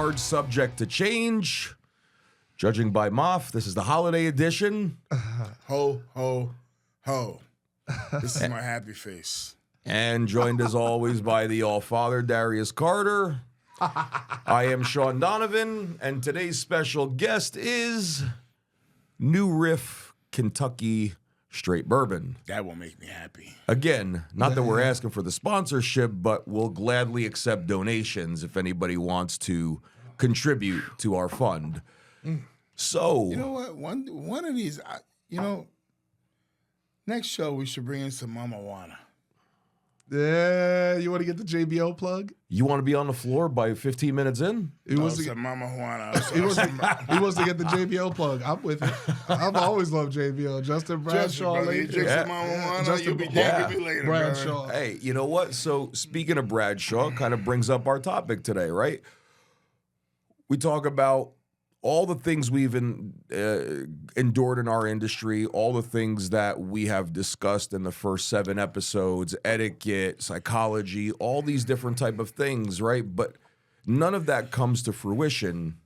card subject to change. Judging by Maff, this is the holiday edition. Ho, ho, ho. This is my happy face. And joined as always by the All-Father Darius Carter. I am Shawn Donavan, and today's special guest is New Riff Kentucky Straight Bourbon. That will make me happy. Again, not that we're asking for the sponsorship, but we'll gladly accept donations if anybody wants to contribute to our fund. So, you know what? One of these, next show we should bring in some Mama Juana. Yeah, you want to get the JBL plug? You want to be on the floor by 15 minutes in? He wants to get Mama Juana. He wants to get the JBL plug. I'm with it. I've always loved JBL. Justin Bradshaw. You drink some Mama Juana, you'll be dead with me later, Bradshaw. brother. Hey, you know what? So speaking of Bradshaw, kind of brings up our topic today, right? We talk about all the things we've endured in our industry, all the things that we have discussed in the first 7 episodes, etiquette, psychology, all these different type of things, right? But none of that comes to fruition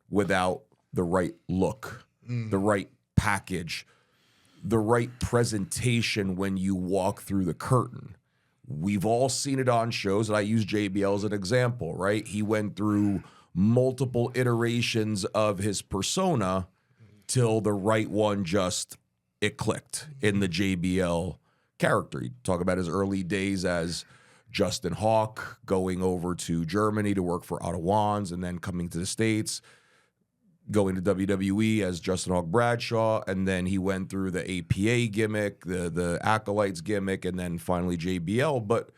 without the right look, the right package, the right presentation when you walk through the curtain. We've all seen it on shows, and I use JBL as an example, right? He went through multiple iterations of his persona till the right one it clicked in the JBL character. You talk about his early days as Justin Hawk, going over to Germany to work for Ottawans, and then coming to the States, going to WWE as Justin Hawk Bradshaw, and then he went through the APA gimmick, the Acolytes gimmick, and then finally JBL. But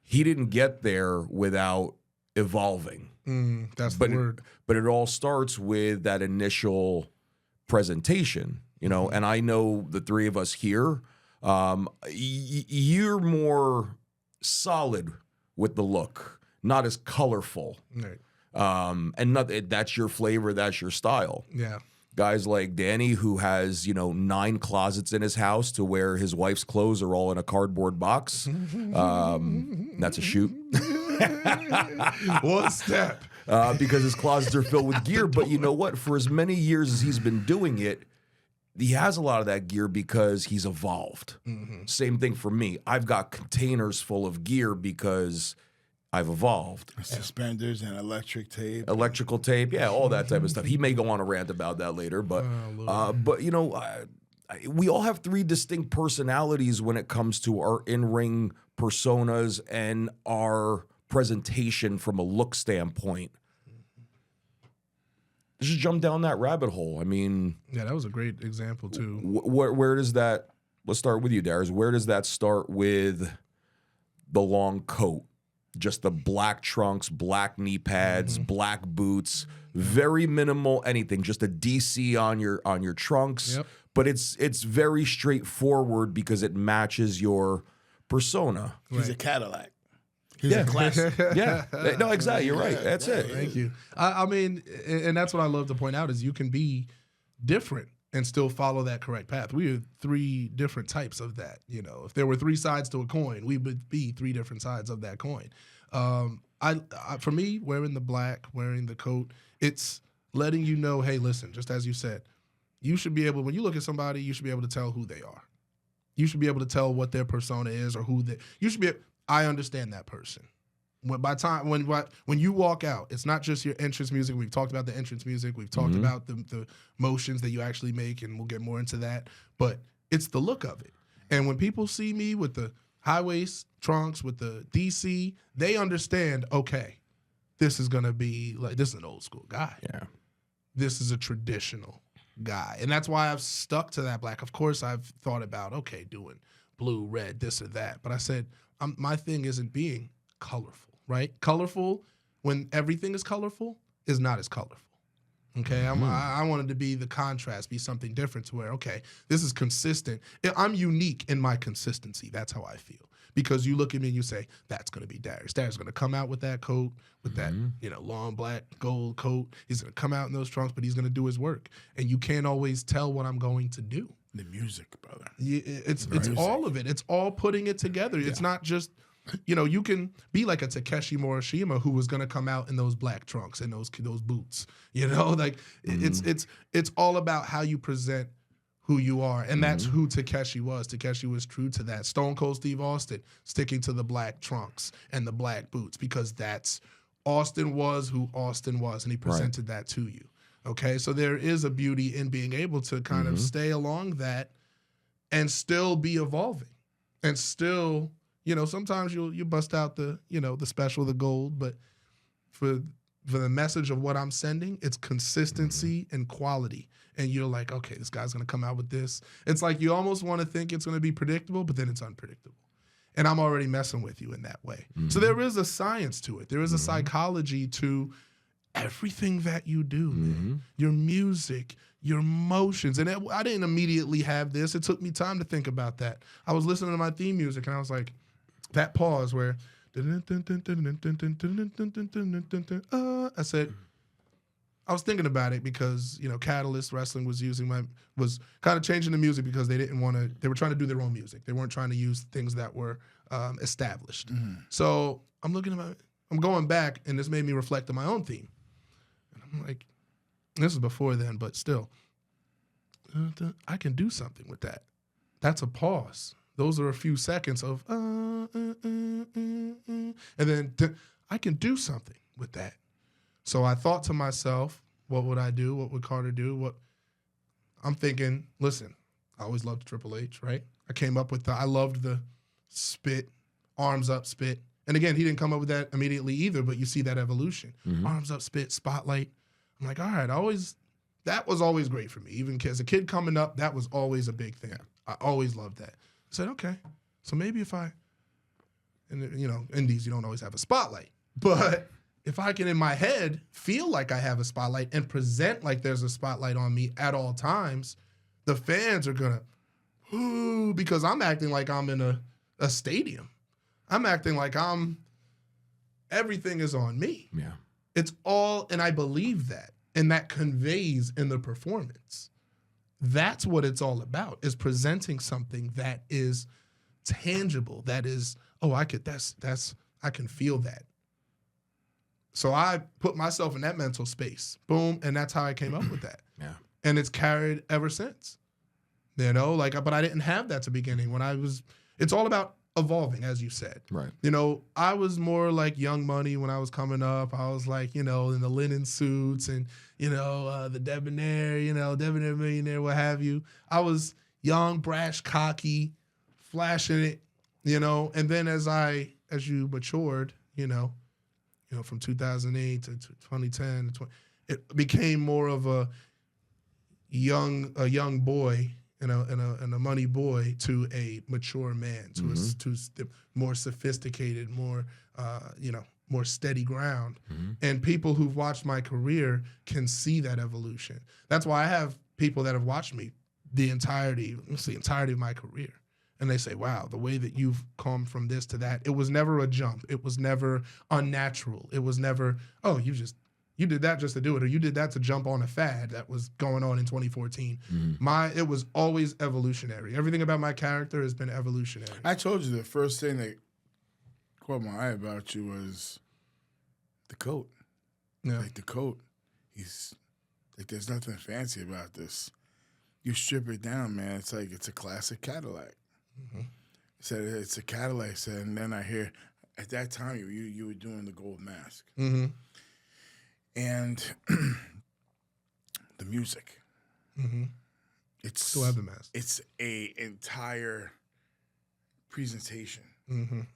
he didn't get there without evolving. That's the word. But it all starts with that initial presentation, and I know the three of us here, you're more solid with the look, not as colorful. Right. And that's your flavor, that's your style. Yeah. Guys like Danny, who has, 9 closets in his house to where his wife's clothes are all in a cardboard box. That's a shoot. One step. Because his closets are filled with gear. But you know what? For as many years as he's been doing it, he has a lot of that gear because he's evolved. Same thing for me. I've got containers full of gear because I've evolved. Suspenders and Electrical tape, yeah, all that type of stuff. He may go on a rant about that later, but we all have 3 distinct personalities when it comes to our in-ring personas and our presentation from a look standpoint. Let's just jump down that rabbit hole. I mean, yeah, that was a great example too. Where does that? Let's start with you, Darius. Where does that start with the long coat? Just the black trunks, black knee pads, black boots, very minimal anything. Just a DC on your trunks. Yep. But it's very straightforward because it matches your persona. He's a Cadillac. He's a classic. Yeah. No, exactly. You're right. That's it. Thank you. I mean, and that's what I love to point out is you can be different and still follow that correct path. We are 3 different types of that. If there were 3 sides to a coin, we would be 3 different sides of that coin. For me, wearing the black, wearing the coat, it's letting you know, hey, listen, just as you said, you should be able, when you look at somebody, you should be able to tell who they are. You should be able to tell what their persona is or you should be, I understand that person. When you walk out, it's not just your entrance music. We've talked about the entrance music. We've talked about the motions that you actually make, and we'll get more into that. But it's the look of it. And when people see me with the high waist trunks, with the DC, they understand, okay, this is going to be like, this is an old school guy. Yeah. This is a traditional guy. And that's why I've stuck to that black. Of course, I've thought about, okay, doing blue, red, this or that. But I said, my thing isn't being colorful. Right? Colorful, when everything is colorful, is not as colorful. Okay? I wanted to be the contrast, be something different to where, okay, this is consistent. I'm unique in my consistency. That's how I feel. Because you look at me and you say, that's going to be Darius. Darius is going to come out with that coat, with that long black gold coat. He's going to come out in those trunks, but he's going to do his work. And you can't always tell what I'm going to do. The music, brother. It's all of it. It's all putting it together. Yeah. It's not just you know, you can be like a Takeshi Morishima who was gonna come out in those black trunks and those boots. You know, like it's all about how you present who you are, and that's who Takeshi was. Takeshi was true to that. Stone Cold Steve Austin sticking to the black trunks and the black boots because that's Austin was who Austin was, and he presented that to you. Okay, so there is a beauty in being able to kind of stay along that and still be evolving, and still, you know, sometimes you bust out the, you know, the special, the gold, but for the message of what I'm sending, it's consistency and quality. And you're like, okay, this guy's gonna come out with this. It's like you almost want to think it's gonna be predictable, but then it's unpredictable. And I'm already messing with you in that way. So there is a science to it. There is a psychology to everything that you do, man. Your music, your emotions. And I didn't immediately have this. It took me time to think about that. I was listening to my theme music and I was like, that pause where I said, I was thinking about it because, you know, Catalyst Wrestling was kind of changing the music because they were trying to do their own music. They weren't trying to use things that were established. So I'm going back, and this made me reflect on my own theme. And I'm like, this is before then, but still, I can do something with that. That's a pause. Those are a few seconds of, and then I can do something with that. So I thought to myself, what would I do? What would Carter do? I'm thinking, listen, I always loved Triple H, right? I loved the spit, arms up, spit. And again, he didn't come up with that immediately either, but you see that evolution. Arms up, spit, spotlight. I'm like, all right, that was always great for me. Even as a kid coming up, that was always a big thing. I always loved that. I said, okay, so maybe and you know, indies, you don't always have a spotlight, but if I can, in my head, feel like I have a spotlight and present like there's a spotlight on me at all times, the fans are gonna, ooh, because I'm acting like I'm in a stadium. I'm acting like everything is on me. Yeah. It's all, and I believe that, and that conveys in the performance. That's what it's all about, is presenting something that is tangible, that is, I can feel that. So I put myself in that mental space, boom, and that's how I came up with that. Yeah. And it's carried ever since. You know, but I didn't have that to beginning. It's all about evolving, as you said. Right. You know, I was more like Young Money when I was coming up. I was like, you know, in the linen suits and, you know, the debonair, debonair millionaire, what have you. I was young, brash, cocky, flashing it, you know, and then as you matured, you know, from 2008 to 2010, it became more of a young boy and a money boy to a mature man, to a more sophisticated, more more steady ground. And people who've watched my career can see that evolution. That's why I have people that have watched me the entirety of my career. And they say, wow, the way that you've come from this to that, it was never a jump. It was never unnatural. It was never, you did that just to do it, or you did that to jump on a fad that was going on in 2014. It was always evolutionary. Everything about my character has been evolutionary. I told you the first thing that caught my eye about you was the coat. Yeah. Like the coat. He's like, there's nothing fancy about this. You strip it down, man. It's like it's a classic Cadillac. Said it's a Cadillac. Said, and then I hear at that time you were doing the gold mask, and the music. It's still have the mask. It's a entire presentation, you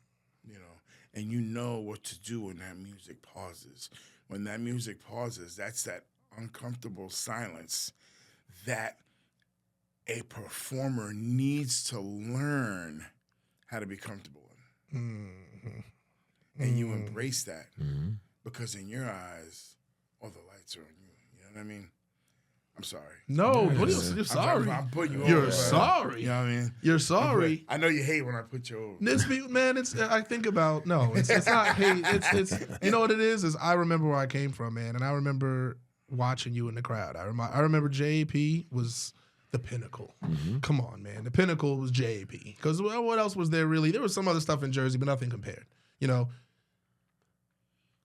know, and you know what to do when that music pauses. When that music pauses, that's that uncomfortable silence that a performer needs to learn how to be comfortable in. And you embrace that because in your eyes, all the lights are on you. You know what I mean? I'm sorry. No, you're sorry. I'm putting you over. You're sorry. You know what I mean? You're sorry. I know you hate when I put you over. I think about, it's not hate. It's you know what it is I remember where I came from, man. And I remember watching you in the crowd. I remember JP was the pinnacle. Come on, man. The pinnacle was JAP. Because what else was there really? There was some other stuff in Jersey, but nothing compared. You know,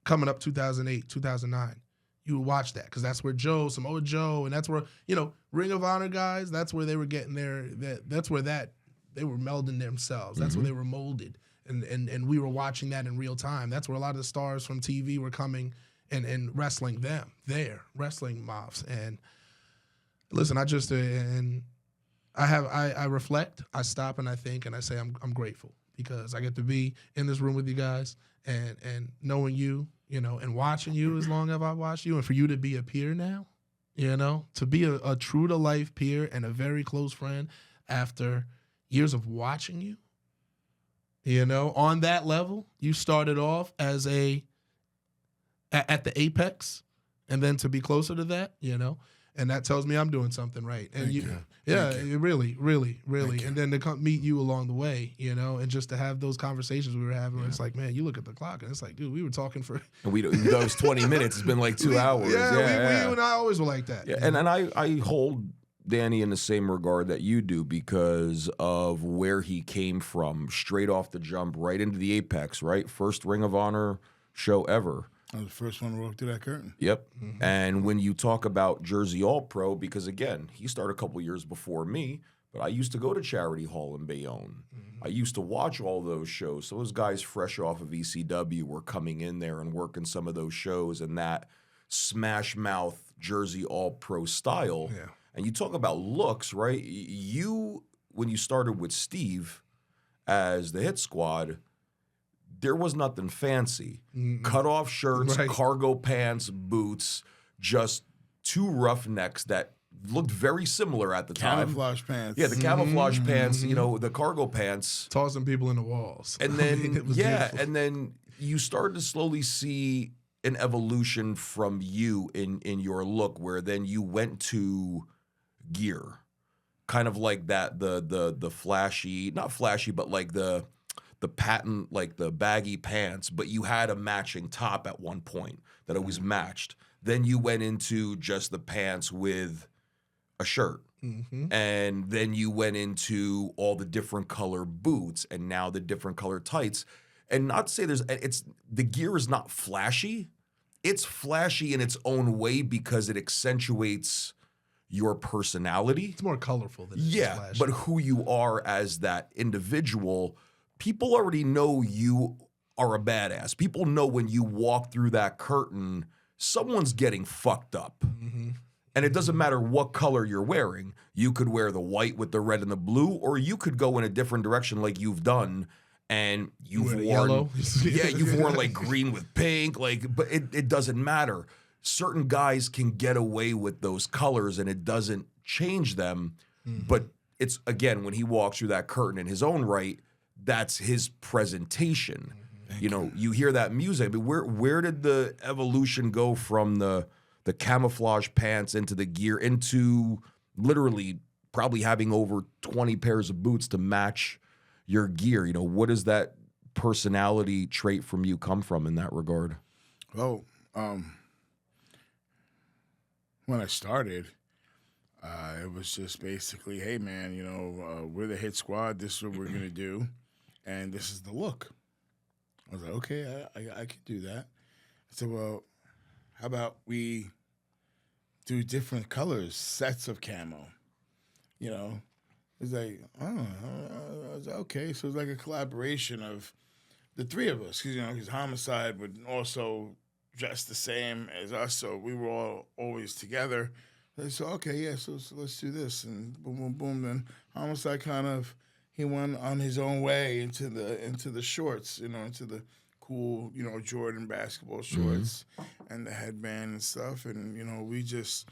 coming up 2008, 2009, you would watch that because that's where Samoa Joe, and that's where, you know, Ring of Honor guys, that's where they were getting that's where they were melding themselves. That's where they were molded. And we were watching that in real time. That's where a lot of the stars from TV were coming and wrestling them there, wrestling Maffs. And listen, I reflect, I stop and I think and I say I'm grateful because I get to be in this room with you guys and knowing you, you know, and watching you as long as I've watched you, and for you to be a peer now, you know, to be a true to life peer and a very close friend after years of watching you, you know, on that level. You started off as at the apex, and then to be closer to that, you know, and that tells me I'm doing something right. And it really, really, really. And then to come meet you along the way, you know, and just to have those conversations we were having, where it's like, man, you look at the clock, and it's like, dude, we were talking for. And those 20 minutes, it's been like 2 hours. You and I always were like that. Yeah, and I hold Danny in the same regard that you do because of where he came from, straight off the jump, right into the apex, right? First Ring of Honor show ever. I was the first one to walk through that curtain. Yep. And when you talk about Jersey All-Pro, because again, he started a couple years before me, but I used to go to Charity Hall in Bayonne. I used to watch all those shows. So those guys fresh off of ECW were coming in there and working some of those shows and that smash mouth Jersey All-Pro style. Yeah. And you talk about looks, right? When you started with Steve as the Hit Squad, there was nothing fancy. Cut off shirts, Right. cargo pants, boots, just two roughnecks that looked very similar at the time. Camouflage pants. Yeah, the camouflage pants, you know, the cargo pants. Tossing people in the walls. And I mean, then, it was yeah, beautiful. and then you started to slowly see an evolution from you in your look, where then you went to gear. Kind of like that, the flashy, not flashy, but like the patent, like the baggy pants, but you had a matching top at one point that always matched. Then you went into just the pants with a shirt. And then you went into all the different color boots and now the different color tights. And not to say the gear is not flashy. It's flashy in its own way because it accentuates your personality. It's more colorful than it is flashy. But who you are as that individual, people already know you are a badass. People know when you walk through that curtain, someone's getting fucked up. And it doesn't matter what color you're wearing. You could wear the white with the red and the blue, or you could go in a different direction like you've done, and you've worn yellow. you've worn like green with pink, but it doesn't matter. Certain guys can get away with those colors and it doesn't change them. But it's, again, when he walks through that curtain in his own right, that's his presentation. You know, you hear that music. I mean, where did the evolution go from the camouflage pants into the gear, into literally probably having over 20 pairs of boots to match your gear? You know, what does that personality trait from you come from in that regard? Well, when I started, it was just basically, hey, man, you know, we're the Hit Squad. This is what we're going to do. And this is the look. I was like, okay, I could do that. I said, well, how about we do different colors, sets of camo? You know, it's like, oh, I was like, okay. So it's like a collaboration of the three of us. Because, you know, because Homicide would also dress the same as us, so we were all always together. So, okay, yeah, so let's do this. And boom, boom, boom. Then Homicide kind of, he went on his own way into the shorts, you know, into the cool, you know, Jordan basketball shorts and the headband and stuff. And, you know, we just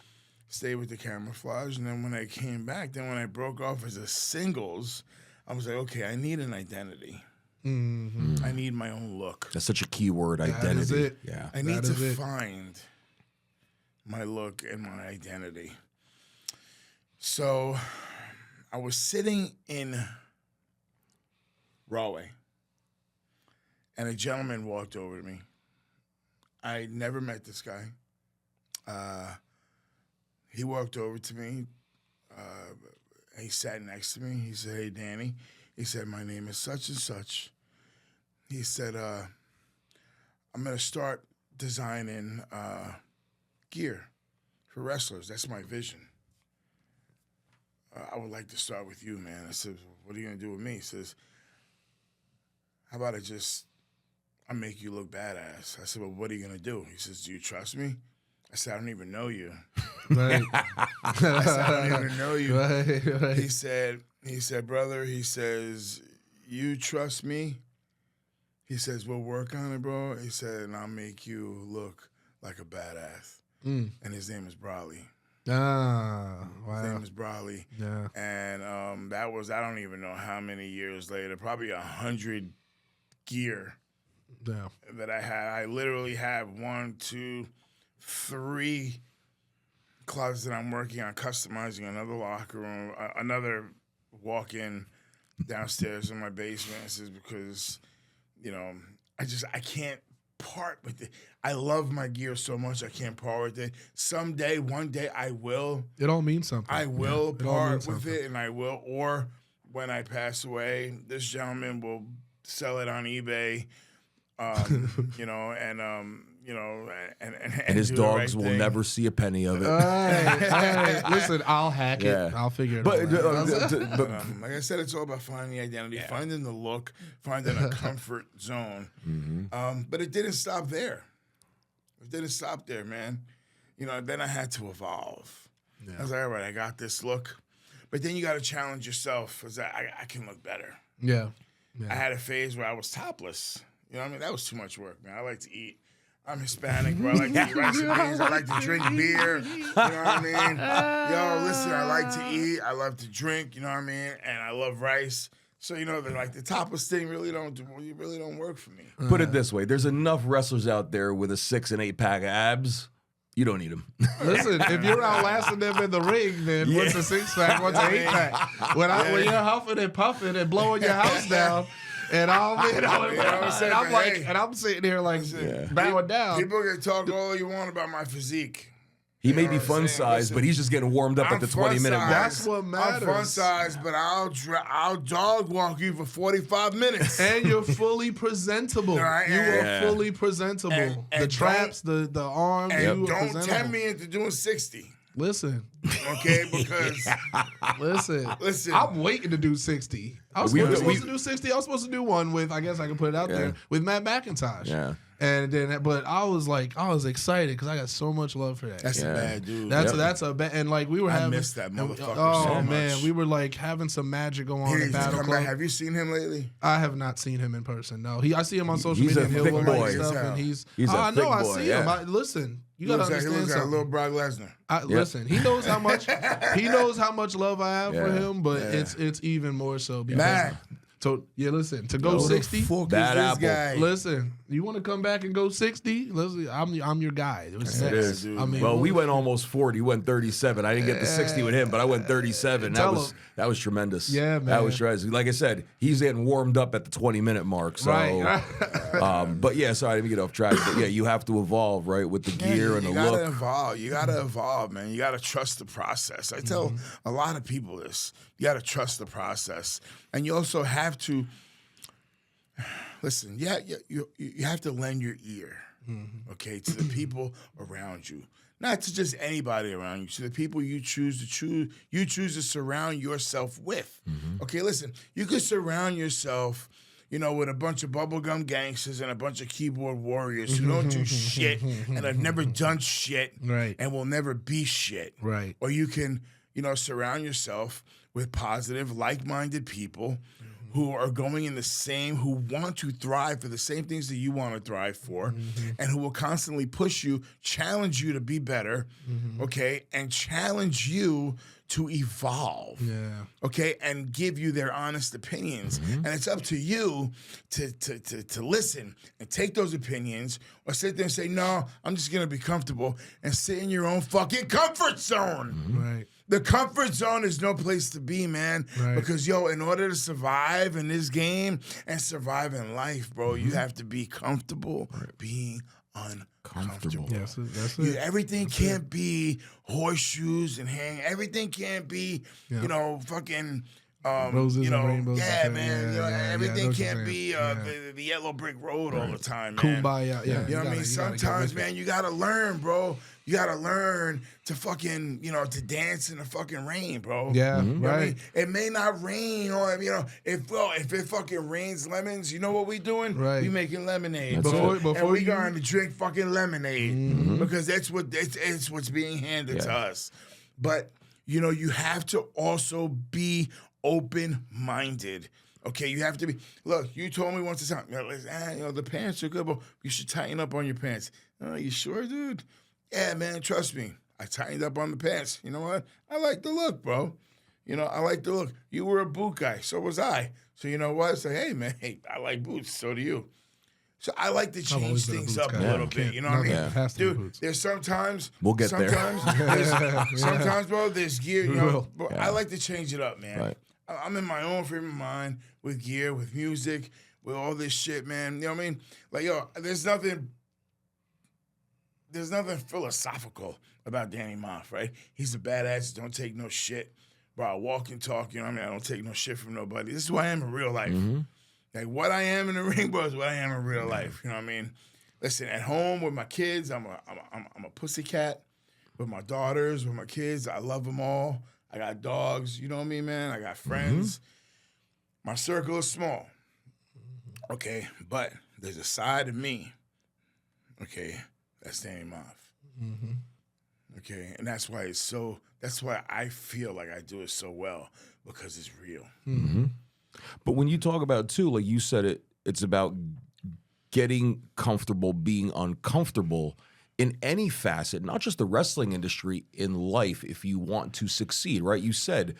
stayed with the camouflage. And then when I came back, when I broke off as a singles, I was like, okay, I need an identity. I need my own look. That's such a key word, identity. That is it. Yeah. I need to find my look and my identity. So I was sitting in Rahway, and a gentleman walked over to me. I never met this guy. He walked over to me. he sat next to me. He said, "Hey, Danny," he said, "my name is such and such." He said, "I'm gonna start designing gear for wrestlers. That's my vision. I would like to start with you, man." I said, "What are you gonna do with me?" He says, "How about I make you look badass?" I said, "Well, what are you gonna do?" He says, "Do you trust me?" I said, "I don't even know you." Right. I said, "I don't even know you." Right. He said, "Brother," he says, "you trust me?" He says, "We'll work on it, bro." He said, "And I'll make you look like a badass." And his name is Brawley. Ah, wow. His name is Brawley. Yeah. And that was, I don't even know how many years later, probably 100 gear Yeah. that I had. I literally have 1, 2, 3 closets that I'm working on customizing, another locker room, another walk-in downstairs in my basement. This is because, I can't part with it. I love my gear so much I can't part with it. Someday, one day, I will. It all means something. I will It all part means with something. it, and I will. Or when I pass away, this gentleman will sell it on eBay. And his do the dogs right will thing. never see a penny of it. All right. Listen, I'll hack Yeah. it. I'll figure it But, out. but Like I said, it's all about finding the identity, finding the look, finding a comfort zone. But it didn't stop there. It didn't stop there, man. Then I had to evolve. Yeah. I was like, all right, I got this look. But then you got to challenge yourself because I can look better. Yeah. I had a phase where I was topless. You know what I mean? That was too much work, man. I like to eat. I'm Hispanic, bro. I like to eat rice and beans. I like to drink beer. You know what I mean? Yo, listen, I like to eat. I love to drink. You know what I mean? And I love rice. So, the topless thing really don't work for me. put it this way: there's enough wrestlers out there with a 6 and 8 pack of abs. You don't need them. Listen, if you're outlasting them in the ring, then what's a 6-pack? What's an 8-pack? When you're huffing and puffing and blowing your house down, and all what I'm saying? I'm But like, hey, and I'm sitting here like bowing down. People can talk all you want about my physique. He may know be what I'm fun saying? sized, Listen, but he's just getting warmed up I'm at the 20-minute fun-sized. mark. That's what matters. I'm fun size, but I'll dog walk you for 45 minutes. And you're fully presentable. Right, You are yeah. fully presentable. And the traps, the arms, And you are don't presentable. tempt me into doing 60. Listen, Okay, because listen. I'm waiting to do 60. I was supposed to do 60. I was supposed to do one with, I guess I can put it out there, with Matt McIntosh. Yeah. And then, but I was excited because I got so much love for that. that's a bad dude. That's a bad, and like we were having. miss that motherfucker Oh so man, much. we were like having some magic go on He in needs to Battle come Club. back. Have you seen him lately? I have not seen him in person. No, I see him on social He's media a and he'll thick like boy. stuff, He's and He's a I thick know. I boy, see him. yeah. Listen, you He gotta looks like understand a something. little Brock Lesnar. Listen, he knows how much love I have for Yeah. him, but it's even more so because. Matt. So listen, to go 60. Bad this apple. guy? Listen, you want to come back and go 60? Listen, I'm your guy. What's It next? is. I mean, Well, we went almost 40. He went 37. I didn't get the 60 with him, but I went 37. Tell That was tremendous. Yeah, man. That was tremendous. Like I said, he's getting warmed up at the 20-minute mark. So, right. but yeah, sorry, I didn't get off track. But yeah, you have to evolve, right, with the gear and the you gotta look. evolve. You gotta evolve, man. You gotta trust the process. I tell a lot of people this. You gotta trust the process, and you also have to listen. Yeah, you have to lend your ear, okay, to the people around you, not to just anybody around you. To the people you choose to surround yourself with. Okay, listen. You could surround yourself, with a bunch of bubblegum gangsters and a bunch of keyboard warriors who don't do shit and have never done shit Right. and will never be shit. Right. Or you can, surround yourself with positive, like-minded people who are going in who want to thrive for the same things that you want to thrive for, and who will constantly push you, challenge you to be better, okay, and challenge you to evolve. Yeah. Okay, and give you their honest opinions. And it's up to you to listen and take those opinions, or sit there and say, no, I'm just gonna be comfortable and sit in your own fucking comfort zone. Right. The comfort zone is no place to be, man. Right. Because, in order to survive in this game and survive in life, bro, you have to be comfortable being uncomfortable. Yes, that's You, it. everything can't be horseshoes and hang. Everything can't be, Yeah. you know, fucking. Roses you know, and rainbows. yeah, and man. You know, I know everything what you're can't saying. be Yeah. the yellow brick road all the time, man. Kumbaya. Yeah, You know what I mean? you gotta Sometimes, get with man, you gotta learn, bro. You gotta learn to fucking, you know, to dance in the fucking rain, bro. it. Yeah, You know what I right. mean? It may not rain, or you know, if it fucking rains lemons, you know what we doing? Right. We making lemonade, That's bro. it. Before and we you- going to drink fucking lemonade because that's what it's what's being handed to Yeah. us. But you know, you have to also be open-minded. Okay, you have to be. Look, you told me once a time, you know, the pants are good, but you should tighten up on your pants. Oh, you sure, dude? Yeah, man, trust me. I tightened up on the pants. You know what? I like the look, bro. You know, I like the look. You were a boot guy, so was I. So you know what? Say, hey, man, hey, I like boots. So do you. So I like to I've change always been a things boots up guy. a little Yeah. bit. You know what I mean? Nothing has to be Dude, boots. there's sometimes We'll get there. Sometimes, bro, there's gear. You know, will. bro, Yeah. I like to change it up, man. Right. I'm in my own frame of mind with gear, with music, with all this shit, man. You know what I mean? Like, yo, there's nothing philosophical about Danny Maff, right? He's a badass, don't take no shit. Bro, I walk and talk, you know what I mean? I don't take no shit from nobody. This is who I am in real life. Like, what I am in the ring, bro, is what I am in real life. You know what I mean? Listen, at home with my kids, I'm a pussycat. With my daughters, with my kids, I love them all. I got dogs, you know what I mean, man? I got friends. My circle is small. Okay, but there's a side of me, okay, that's Danny Maff. Okay, and that's why I feel like I do it so well, because it's real. But when you talk about too, like you said, it's about getting comfortable, being uncomfortable in any facet, not just the wrestling industry, in life, if you want to succeed, right? You said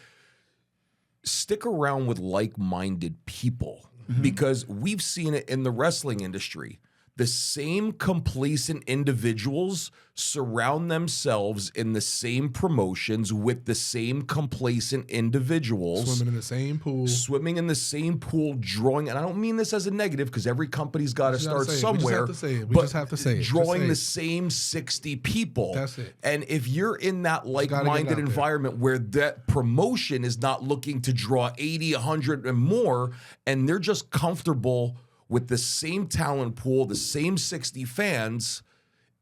stick around with like-minded people because we've seen it in the wrestling industry. The same complacent individuals surround themselves in the same promotions with the same complacent individuals. Swimming in the same pool. Swimming in the same pool, drawing, and I don't mean this as a negative because every company's got to just gotta start say it. We just somewhere. have to say it. We but just have to say it. Just Drawing say the it. same 60 people. That's it. And if you're in that gotta get like-minded out there. environment where that promotion is not looking to draw 80, 100 and more, and they're just comfortable with the same talent pool, the same 60 fans,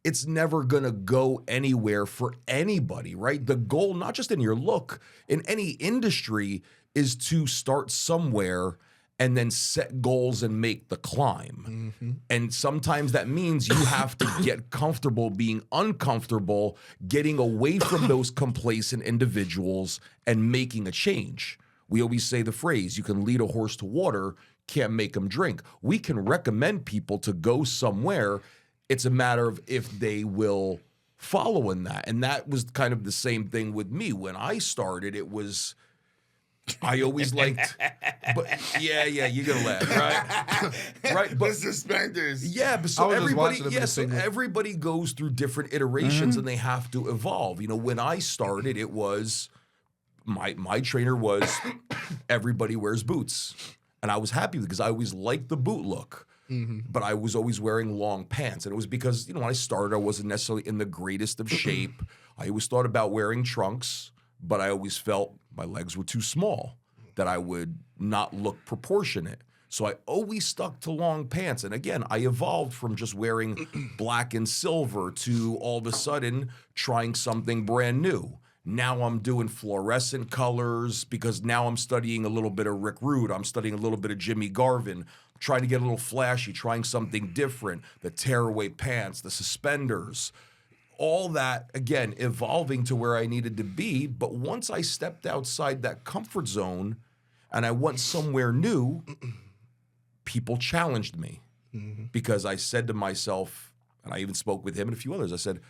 it's never going to go anywhere for anybody, right? The goal, not just in your look, in any industry, is to start somewhere and then set goals and make the climb. And sometimes that means you have to get comfortable being uncomfortable, getting away from those complacent individuals and making a change. We always say the phrase, you can lead a horse to water, can't make them drink. We can recommend people to go somewhere. It's a matter of if they will follow in that. And that was kind of the same thing with me. When I started, it was, I always liked, but yeah, you're gonna laugh, right? Right, but The suspenders. yeah, but I so was just everybody, watching them in yeah, the so single. everybody goes through different iterations and they have to evolve. You know, when I started, it was my trainer was everybody wears boots. And I was happy because I always liked the boot look, but I was always wearing long pants. And it was because, you know, when I started, I wasn't necessarily in the greatest of shape. I always thought about wearing trunks, but I always felt my legs were too small, that I would not look proportionate. So I always stuck to long pants. And again, I evolved from just wearing black and silver to all of a sudden trying something brand new. Now I'm doing fluorescent colors because now I'm studying a little bit of Rick Rude. I'm studying a little bit of Jimmy Garvin, trying to get a little flashy, trying something different. The tearaway pants, the suspenders, all that, again, evolving to where I needed to be. But once I stepped outside that comfort zone and I went somewhere new, people challenged me because I said to myself, and I even spoke with him and a few others, I said,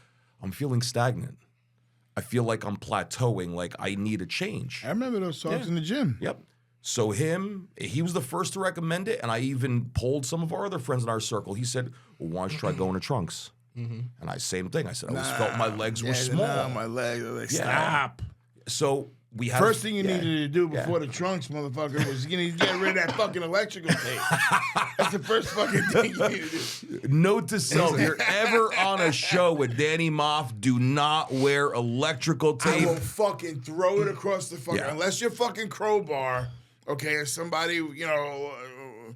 I'm feeling stagnant. I feel like I'm plateauing, like I need a change. I remember those talks in the gym. Yep. So he was the first to recommend it, and I even polled some of our other friends in our circle. He said, well, why don't you try going to trunks? And same thing. I said, I always felt my legs were small. My legs are like, Yeah. stop. So we have First thing you needed to do before the trunks, motherfucker, was you need to get rid of that fucking electrical tape. That's the first fucking thing you need to do. Note to self: if you're ever on a show with Danny Maff, do not wear electrical tape. I will fucking throw it across the fucking unless you're fucking Crowbar, okay, or somebody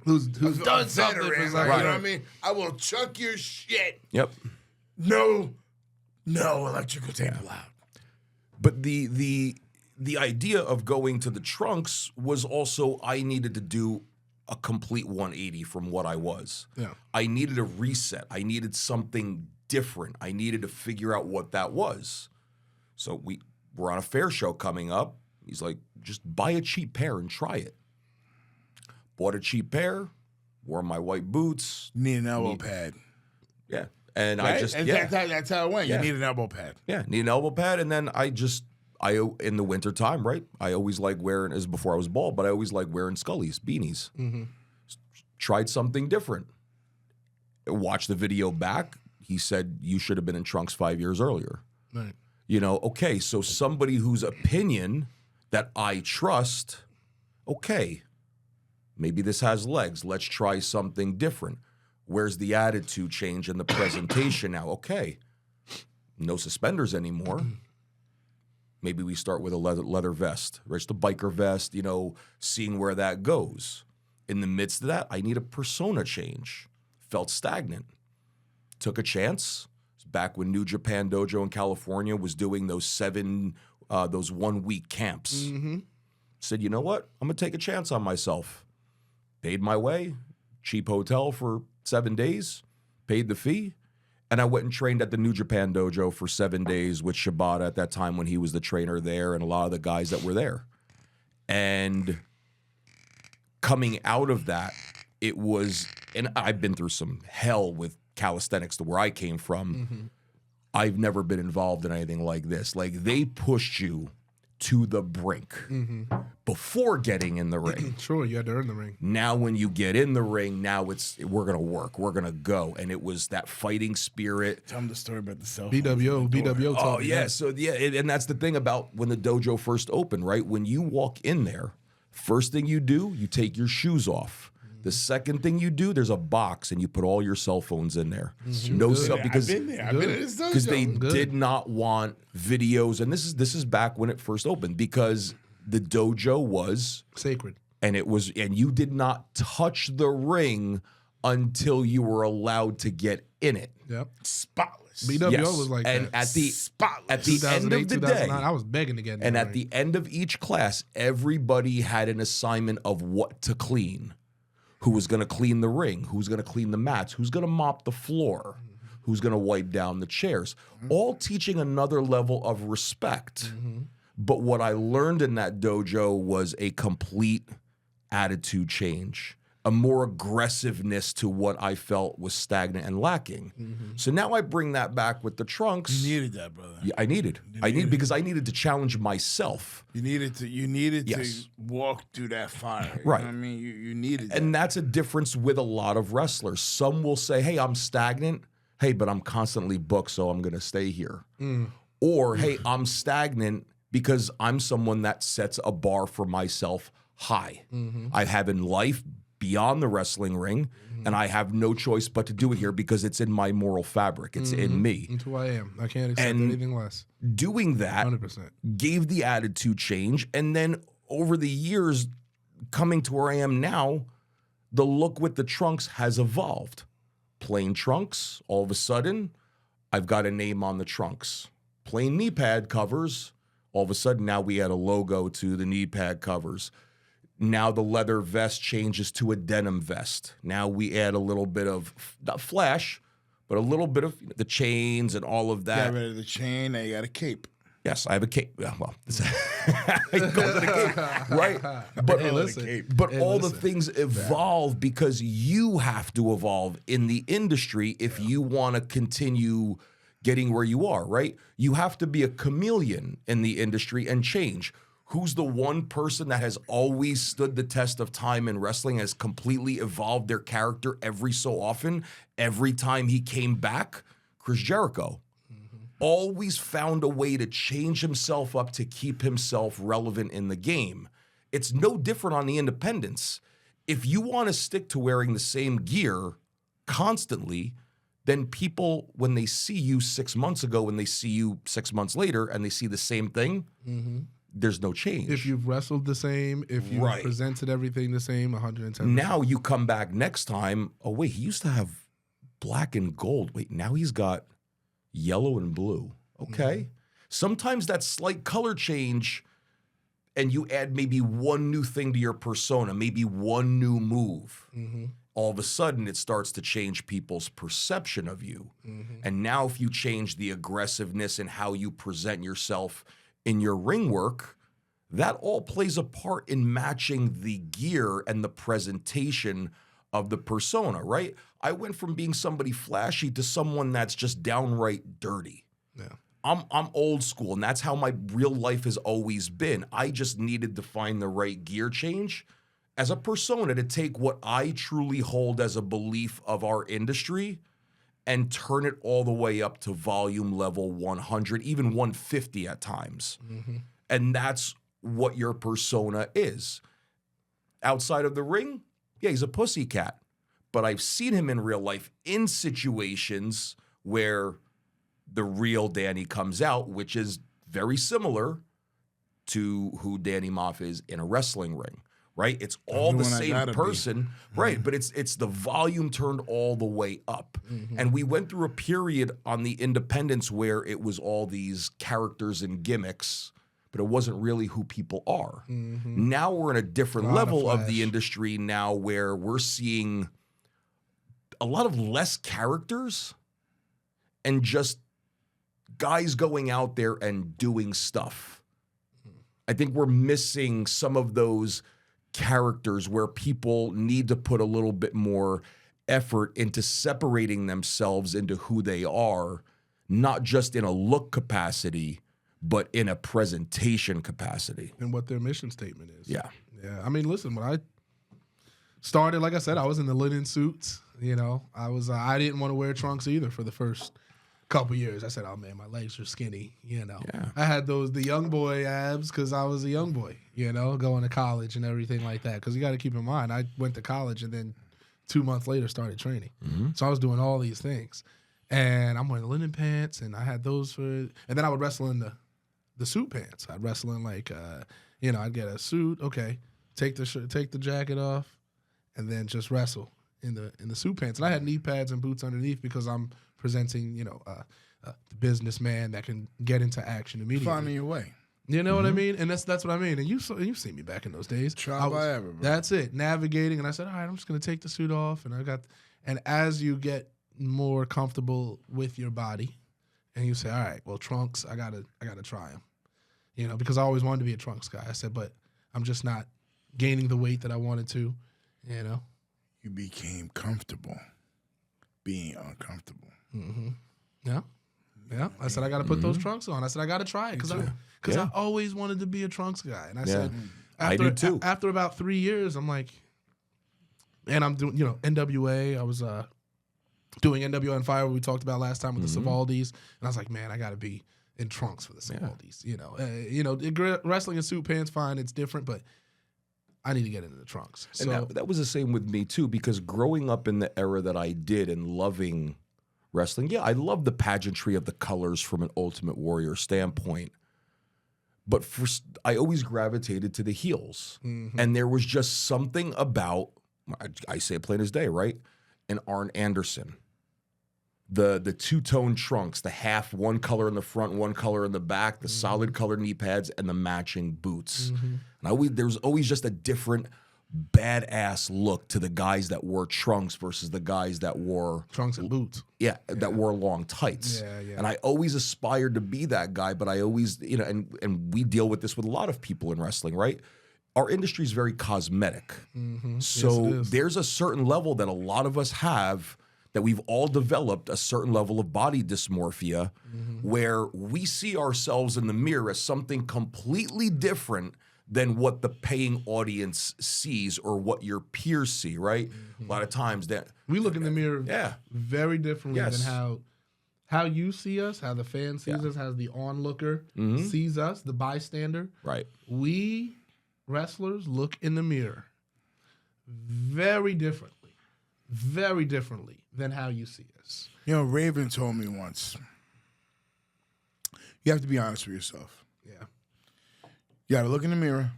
Who's done something? Veteran, Like, you know what I mean? I will chuck your shit. Yep. No electrical tape allowed. But the idea of going to the trunks was also I needed to do a complete 180 from what I was. Yeah. I needed a reset. I needed something different. I needed to figure out what that was. So we're on a fair show coming up. He's like, just buy a cheap pair and try it. Bought a cheap pair, wore my white boots. Need an elbow pad. Yeah. And Right? I just, and yeah. that's how it went. Yeah. You need an elbow pad. Yeah, need an elbow pad, and then I in the winter time, right? I always like wearing, as before I was bald, but I always like wearing Scullies, beanies. Mm-hmm. Tried something different. Watched the video back. He said you should have been in trunks 5 years earlier. Right. You know, okay, so somebody whose opinion that I trust, okay, maybe this has legs. Let's try something different. Where's the attitude change in the presentation now? Okay, no suspenders anymore. Maybe we start with a leather vest, right? Just a biker vest, you know, seeing where that goes. In the midst of that, I need a persona change. Felt stagnant. Took a chance. Back when New Japan Dojo in California was doing those 1 week camps. Mm-hmm. Said, you know what? I'm going to take a chance on myself. Paid my way, cheap hotel for 7 days, paid the fee, and I went and trained at the New Japan Dojo for 7 days with Shibata at that time when he was the trainer there and a lot of the guys that were there. And coming out of that, it was, and I've been through some hell with calisthenics to where I came from. Mm-hmm. I've never been involved in anything like this. Like, they pushed you to the brink before getting in the ring. Sure, you had to earn the ring. Now when you get in the ring, now we're going to work. We're going to go. And it was that fighting spirit. Tell them the story about the cell. BWO. Oh, taught me yeah. that. So, yeah. And that's the thing about when the dojo first opened, right? When you walk in there, first thing you do, you take your shoes off. The second thing you do, there's a box and you put all your cell phones in there. No cell, because I've been there. I've been in this dojo. because they did not want videos, and this is back when it first opened, because the dojo was Sacred. and you did not touch the ring until you were allowed to get in it. Yep. spotless. BWO Yes. was like And that. at the Spotless. at the end of the 2008, day, 2009, I was begging to get in and the at ring. the end of each class, everybody had an assignment of what to clean. Who was going to clean the ring? Who's going to clean the mats? Who's going to mop the floor? Who's going to wipe down the chairs? All teaching another level of respect. But what I learned in that dojo was a complete attitude change, a more aggressiveness to what I felt was stagnant and lacking. So now I bring that back with the trunks. You needed that, brother. Yeah, I needed because I needed to challenge myself. You needed Yes. to walk through that fire. You Right. know what I mean, you needed that. And that's a difference with a lot of wrestlers. Some will say, hey, I'm stagnant. Hey, but I'm constantly booked, so I'm going to stay here. Or, hey, I'm stagnant because I'm someone that sets a bar for myself high. I have in life beyond the wrestling ring, and I have no choice but to do it here because it's in my moral fabric. It's in me. That's who I am. I can't accept And anything less. Doing that 100%. gave the attitude change. And then over the years, coming to where I am now, the look with the trunks has evolved. Plain trunks, all of a sudden, I've got a name on the trunks. Plain knee pad covers, all of a sudden now we add a logo to the knee pad covers. Now the leather vest changes to a denim vest. Now we add a little bit of, not flash, but a little bit of the chains and all of that. Got rid of the chain. Now you got a cape. Yes, I have a cape. Well, it goes in a cape, right? But Hey, listen. But Hey, all the listen. things evolve because you have to evolve in the industry if you want to continue getting where you are, right? You have to be a chameleon in the industry and change. Who's the one person that has always stood the test of time in wrestling, has completely evolved their character every so often, every time he came back? Chris Jericho. always found a way to change himself up to keep himself relevant in the game. It's no different on the independents. If you want to stick to wearing the same gear constantly, then people, when they see you 6 months ago, when they see you 6 months later, and they see the same thing, there's no change. If you've wrestled the same, if you Right. presented everything the same, 110%. Now you come back next time, oh wait, he used to have black and gold. Wait, now he's got yellow and blue. Okay. Sometimes that slight color change, and you add maybe one new thing to your persona, maybe one new move. All of a sudden, it starts to change people's perception of you. And now if you change the aggressiveness and how you present yourself in your ring work, that all plays a part in matching the gear and the presentation of the persona, right? I went from being somebody flashy to someone that's just downright dirty. Yeah. I'm old school, and that's how my real life has always been. I just needed to find the right gear change as a persona to take what I truly hold as a belief of our industry and turn it all the way up to volume level 100, even 150 at times. And that's what your persona is. Outside of the ring, yeah, he's a pussycat. But I've seen him in real life in situations where the real Danny comes out, which is very similar to who Danny Maff is in a wrestling ring, right? It's all the Everyone I same gotta be. person, right? But it's the volume turned all the way up. And we went through a period on the independents where it was all these characters and gimmicks, but it wasn't really who people are. Now we're in a different Lot of level of the flash. industry now where we're seeing a lot of less characters and just guys going out there and doing stuff. I think we're missing some of those characters where people need to put a little bit more effort into separating themselves into who they are, not just in a look capacity, but in a presentation capacity. And what their mission statement is. Yeah. Yeah. I mean, listen, when I started, like I said, I was in the linen suits. You know, I didn't want to wear trunks either for the first couple years. I said, oh man, my legs are skinny. You know, Yeah. I had the young boy abs because I was a young boy, you know, going to college and everything like that. Because you got to keep in mind, I went to college and then 2 months later started training. So I was doing all these things. And I'm wearing linen pants, and I had those for, and then I would wrestle in the suit pants. I'd wrestle in like, you know, I'd get a suit, okay, take the jacket off, and then just wrestle in the suit pants. And I had knee pads and boots underneath because I'm presenting, you know, the businessman that can get into action immediately. Finding your way. You know what I mean? And that's what I mean. And you've seen me back in those days. Trial by ever, bro. That's it. Navigating, and I said, all right, I'm just gonna take the suit off, and as you get more comfortable with your body, and you say, all right, well, trunks, I gotta try them, you know, because I always wanted to be a trunks guy. I said, but I'm just not gaining the weight that I wanted to, you know. You became comfortable being uncomfortable. Yeah. Yeah. I said, I got to put those trunks on. I said, I got to try it because I always wanted to be a trunks guy. And I said, I do too. After about 3 years, I'm like, and I'm doing, you know, NWA. I was doing NWA on Fire, what we talked about last time with the Savaldis. And I was like, man, I got to be in trunks for the Savaldis. You know, wrestling in suit pants, fine, it's different, but I need to get into the trunks. So And that was the same with me too, because growing up in the era that I did and loving wrestling, yeah, I love the pageantry of the colors from an Ultimate Warrior standpoint. But I always gravitated to the heels. And there was just something about, I say it plain as day, right? An Arn Anderson. The two-tone trunks, the half, one color in the front, one color in the back, the solid colored knee pads, and the matching boots. And there was always just a different badass look to the guys that wore trunks versus the guys that wore trunks and boots. that wore long tights. Yeah. And I always aspired to be that guy, but I always, you know, and we deal with this with a lot of people in wrestling, right? Our industry is very cosmetic. So Yes, it is. there's a certain level that a lot of us have, that we've all developed a certain level of body dysmorphia where we see ourselves in the mirror as something completely different than what the paying audience sees or what your peers see, right? A lot of times that We look in the mirror very differently Yes. than how how you see us, how the fan sees us, how the onlooker sees us, the bystander. Right. We wrestlers look in the mirror very differently than how you see us. You know, Raven told me once, you have to be honest with yourself. Yeah. You got to look in the mirror,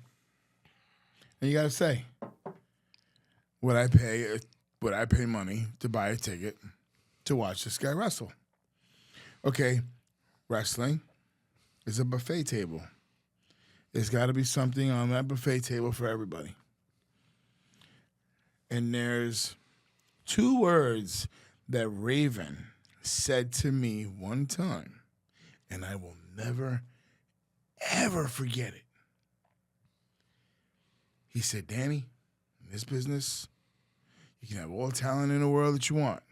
and you got to say, would I pay money to buy a ticket to watch this guy wrestle? Okay, wrestling is a buffet table. There's got to be something on that buffet table for everybody. And there's 2 words that Raven said to me one time, and I will never, ever forget it. He said, Danny, in this business, you can have all the talent in the world that you want,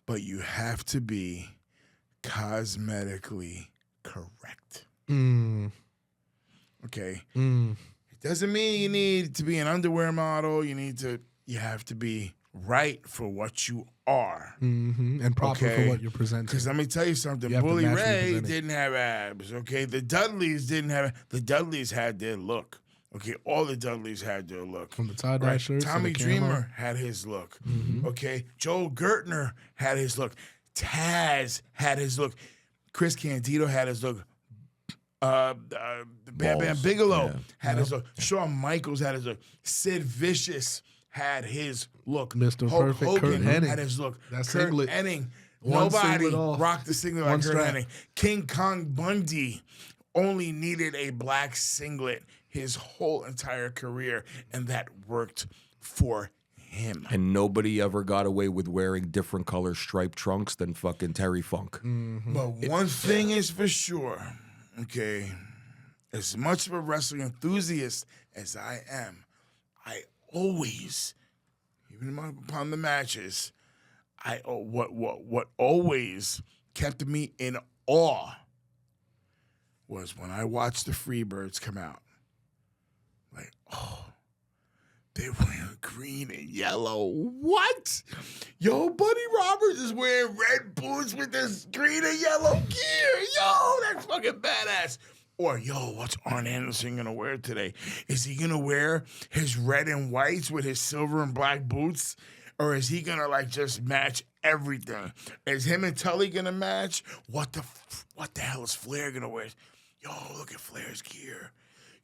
but you have to be cosmetically correct. Okay? It doesn't mean you need to be an underwear model. You have to be right for what you are. And proper for what you're presenting. Because let me tell you something. You have to Bully match what you're Ray presenting. didn't have abs, okay? The Dudleys didn't have. The Dudleys had their look. Okay, all the Dudleys had their look. From the tie-dye shirts to Tommy the camo. Dreamer had his look. Okay, Joel Gertner had his look. Taz had his look. Chris Candido had his look. Bam Bam Bigelow had his look. Shawn Michaels had his look. Sid Vicious had his look. Mr. Hulk Perfect, Hogan Kurt Hennig. had his look. That Kurt singlet. Hennig. One Nobody singlet off. rocked the singlet One like Kurt strap. Hennig. King Kong Bundy only needed a black singlet his whole entire career, and that worked for him. And nobody ever got away with wearing different color striped trunks than fucking Terry Funk. But one thing is for sure, okay, as much of a wrestling enthusiast as I am, I always, even upon the matches, what always kept me in awe was when I watched the Freebirds come out. Like, oh, they wearing green and yellow. What? Yo, Buddy Roberts is wearing red boots with this green and yellow gear. Yo, that's fucking badass. Or, yo, what's Arn Anderson going to wear today? Is he going to wear his red and whites with his silver and black boots? Or is he going to, like, just match everything? Is him and Tully going to match? What the hell is Flair going to wear? Yo, look at Flair's gear.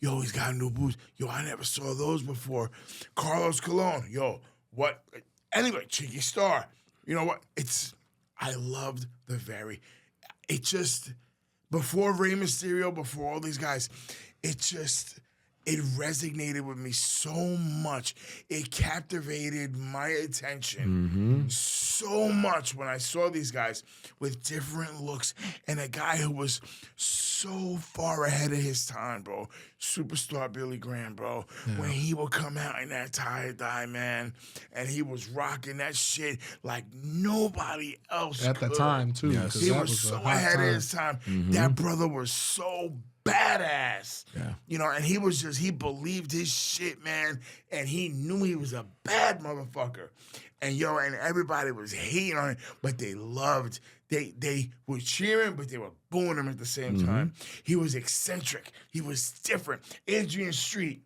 Yo, he's got new boots. Yo, I never saw those before. Carlos Colon. Yo, what? Anyway, Chicky Star. You know what? I loved it just, before Rey Mysterio, before all these guys, it resonated with me so much. It captivated my attention so much when I saw these guys with different looks and a guy who was so far ahead of his time, bro. Superstar Billy Graham, bro. Yeah. When he would come out in that tie-dye, man, and he was rocking that shit like nobody else at the time, too. Yes. He was so ahead of his time. That brother was so badass. Yeah. You know, and he believed his shit, man, and he knew he was a bad motherfucker. And and everybody was hating on him, but they loved, they were cheering, but they were booing him at the same time. He was eccentric. He was different. Adrian Street.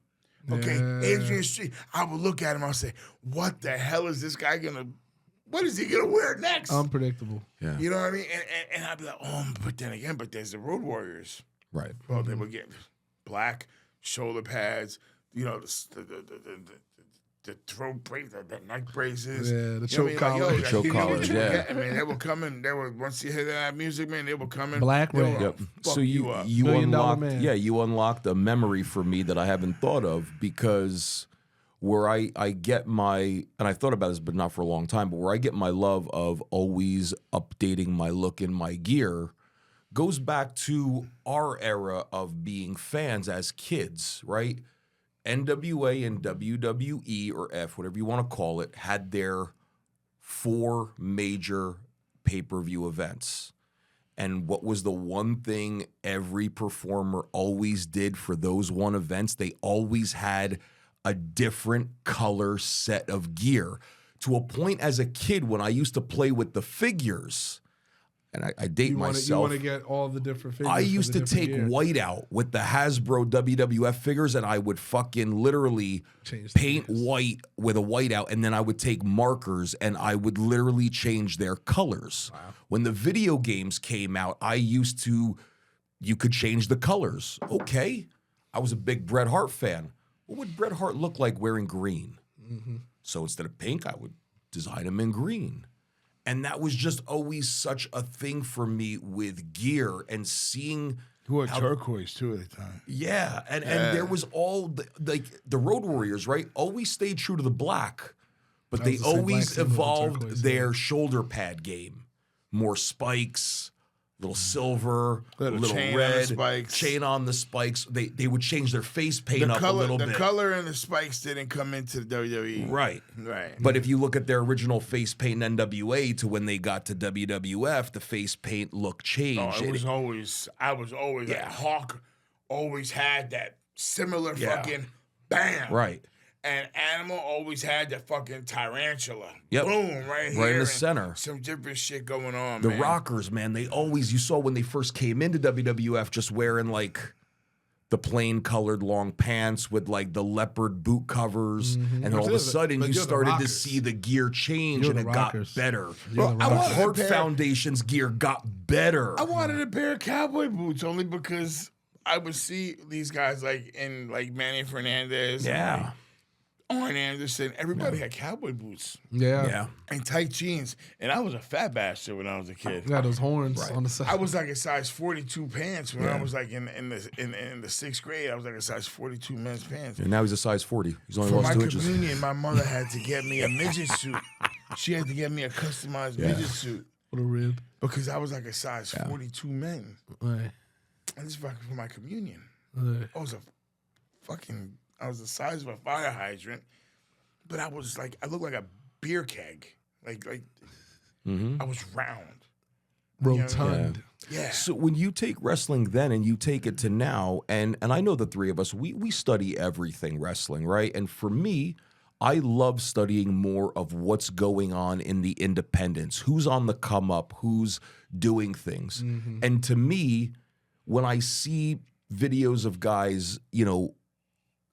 Okay, Adrian Street. I would look at him, I would say, what the hell is this guy what is he gonna wear next? Unpredictable. Yeah. You know what I mean? And I'd be like, but then again, there's the Road Warriors. Right. Well, they would get black shoulder pads, you know, the throat brace, the neck braces. Yeah, the choke collar. Like, the choke collars, yeah. I mean, they were coming. Once you hear that music, man, they were coming. Black red. Yep. So you up. $1 Million unlocked, Man. you unlocked a memory for me that I haven't thought of, because where I get my, and I thought about this, but not for a long time, but where I get my love of always updating my look and my gear goes back to our era of being fans as kids, right? NWA and WWE, or F, whatever you want to call it, had their 4 major pay-per-view events. And what was the one thing every performer always did for those one events? They always had a different color set of gear to a point as a kid when I used to play with the figures, and I date myself. You want to get all the different figures. I used to take white out with the Hasbro WWF figures, and I would fucking literally paint white with a whiteout, and then I would take markers and I would literally change their colors. Wow. When the video games came out, you could change the colors. Okay. I was a big Bret Hart fan. What would Bret Hart look like wearing green? Mm-hmm. So instead of pink, I would design him in green. And that was just always such a thing for me with gear and seeing. Who had turquoise too at the time. Yeah, and there was all the Road Warriors, right? Always stayed true to the black, but they always evolved their shoulder pad game. More spikes, little silver, little red, chain on the spikes. They would change their face paint up a little bit. The color and the spikes didn't come into the WWE. Right. But if you look at their original face paint in NWA to when they got to WWF, the face paint look changed. Oh, I was always like Hawk always had that similar fucking bam. Right. And Animal always had that fucking tarantula. Yep. Boom, right here. Right in the center. Some different shit going on, The man. Rockers, man, you saw when they first came into WWF just wearing like the plain colored long pants with like the leopard boot covers. And then all of a sudden you started to see the gear change and it got better. Hart Foundation's gear got better. I wanted a pair of cowboy boots only because I would see these guys like in like Manny Fernandez. Yeah. Arn Anderson, everybody had cowboy boots. Yeah. And tight jeans. And I was a fat bastard when I was a kid. Got those horns on the side. I was like a size 42 pants when I was like in the sixth grade. I was like a size 42 men's pants. And now he's a size 40. He's only For lost my 2 inches. communion, my mother had to get me a midget suit. She had to get me a customized midget suit. What a rib. Because I was like a size 42 men. Right. And this is fucking for my communion. Right. I was the size of a fire hydrant, but I looked like a beer keg. Like I was round. Rotund. Yeah. So when you take wrestling then and you take it to now, and I know the three of us, we study everything wrestling, right? And for me, I love studying more of what's going on in the independents, who's on the come up, who's doing things. And to me, when I see videos of guys,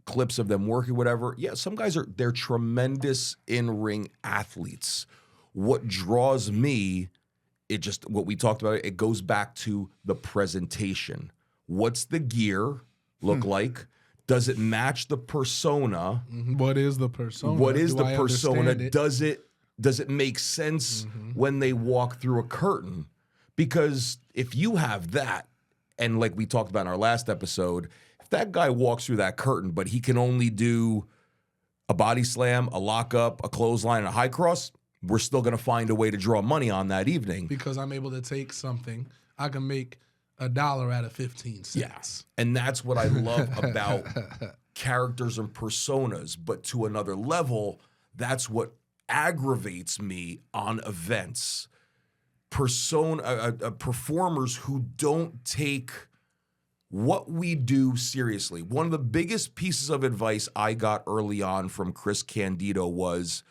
clips of them working, whatever. Yeah, some guys they're tremendous in-ring athletes. What draws me, what we talked about, it goes back to the presentation. What's the gear look like? Does it match the persona? What is the persona? What is the persona? It? Does it make sense when they walk through a curtain? Because if you have that, and like we talked about in our last episode, that guy walks through that curtain, but he can only do a body slam, a lockup, a clothesline, and a high cross, we're still going to find a way to draw money on that evening. Because I'm able to take something, I can make $1 out of 15 cents. Yes. And that's what I love about characters and personas. But to another level, that's what aggravates me on events. Performers who don't take what we do seriously. One of the biggest pieces of advice I got early on from Chris Candido was,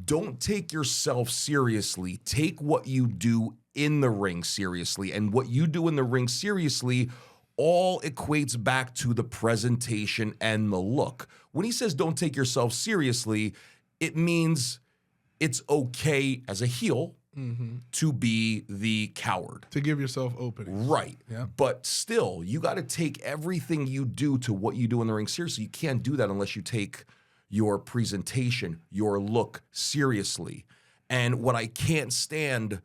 don't take yourself seriously. Take what you do in the ring seriously. And what you do in the ring seriously all equates back to the presentation and the look. When he says don't take yourself seriously, it means it's okay as a heel to be the coward. To give yourself openings. Right. Yeah. But still, you got to take everything you do to what you do in the ring seriously. You can't do that unless you take your presentation, your look seriously. And what I can't stand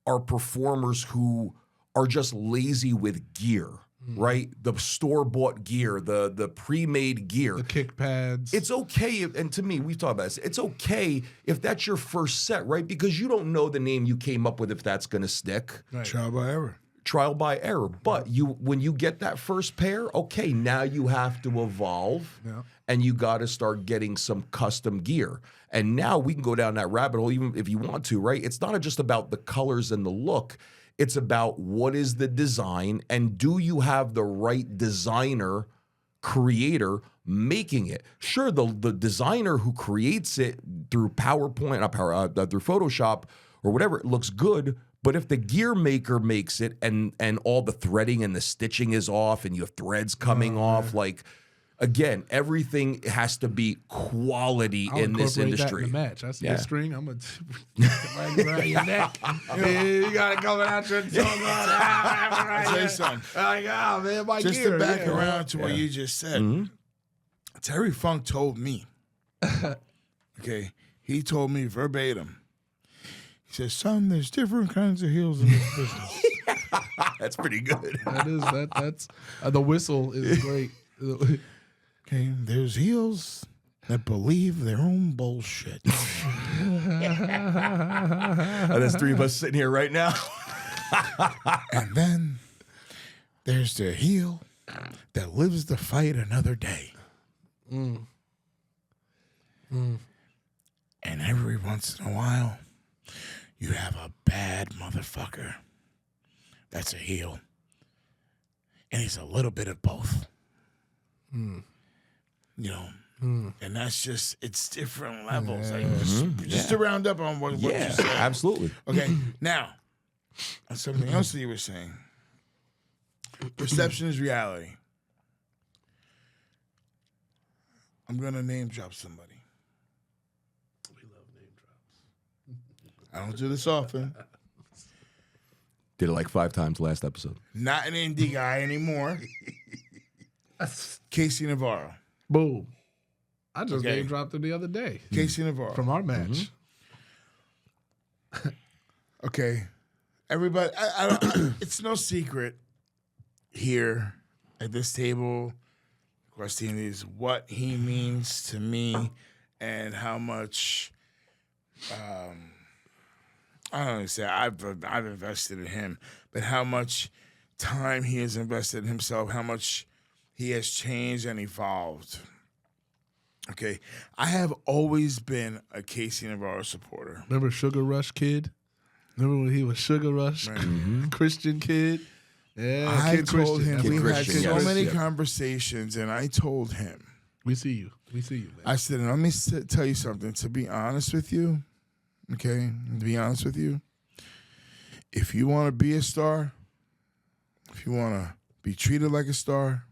are performers who are just lazy with gear. Right? The store-bought gear, the pre-made gear. The kick pads. It's okay, and to me, we've talked about this, it's okay if that's your first set, right? Because you don't know the name you came up with if that's going to stick. Right. Trial by error. Trial by error. But when you get that first pair, okay, now you have to evolve, and you got to start getting some custom gear. And now we can go down that rabbit hole, even if you want to, right? It's not just about the colors and the look. It's about what is the design, and do you have the right designer creator making it. Sure, the designer who creates it through PowerPoint, through Photoshop or whatever, it looks good. But if the gear maker makes it and all the threading and the stitching is off and you have threads coming off, like, again, everything has to be quality in this industry. That in the match. I see a string. I'm gonna right around your neck. You got it coming out your tongue. I'll tell you something. Like, oh man, my Just gear. to back around to what you just said, Terry Funk told me. Okay, he told me verbatim. He says, "Son, there's different kinds of heels in this business." That's pretty good. That's the whistle is great. Okay, there's heels that believe their own bullshit. There's three of us sitting here right now. And then there's the heel that lives to fight another day. And every once in a while, you have a bad motherfucker that's a heel. And he's a little bit of both. You know, and that's just, it's different levels. Like, just to round up on what you said. Absolutely. Okay, now, on something else that you were saying. Perception is reality. I'm going to name drop somebody. We love name drops. I don't do this often. Did it like 5 times last episode. Not an indie guy anymore. Casey Navarro. Boom. I just Okay. name dropped him the other day Casey Navarro. from our match. Okay. Everybody, I don't, it's no secret here at this table, across the Indies, what he means to me and how much, I don't know, say I've invested in him, but how much time he has invested in himself, how much he has changed and evolved. Okay. I have always been a Casey Navarro supporter. Remember Sugar Rush Kid? Remember when he was Sugar Rush? Christian Kid? Yeah, I Kid told Christian. him, Kid we've had Christian, so yes. many Yep. conversations, and I told him, We see you. We see you, man. I said, let me tell you something. To be honest with you, okay, to be honest with you, if you want to be a star, if you want to be treated like a star,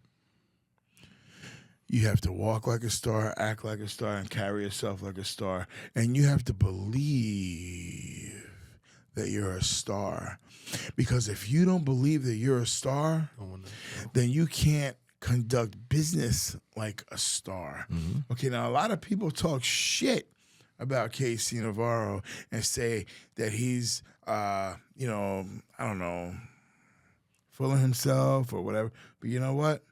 you have to walk like a star, act like a star, and carry yourself like a star. And you have to believe that you're a star. Because if you don't believe that you're a star, then you can't conduct business like a star. Okay, now a lot of people talk shit about Casey Navarro and say that he's, I don't know, full of himself or whatever. But you know what?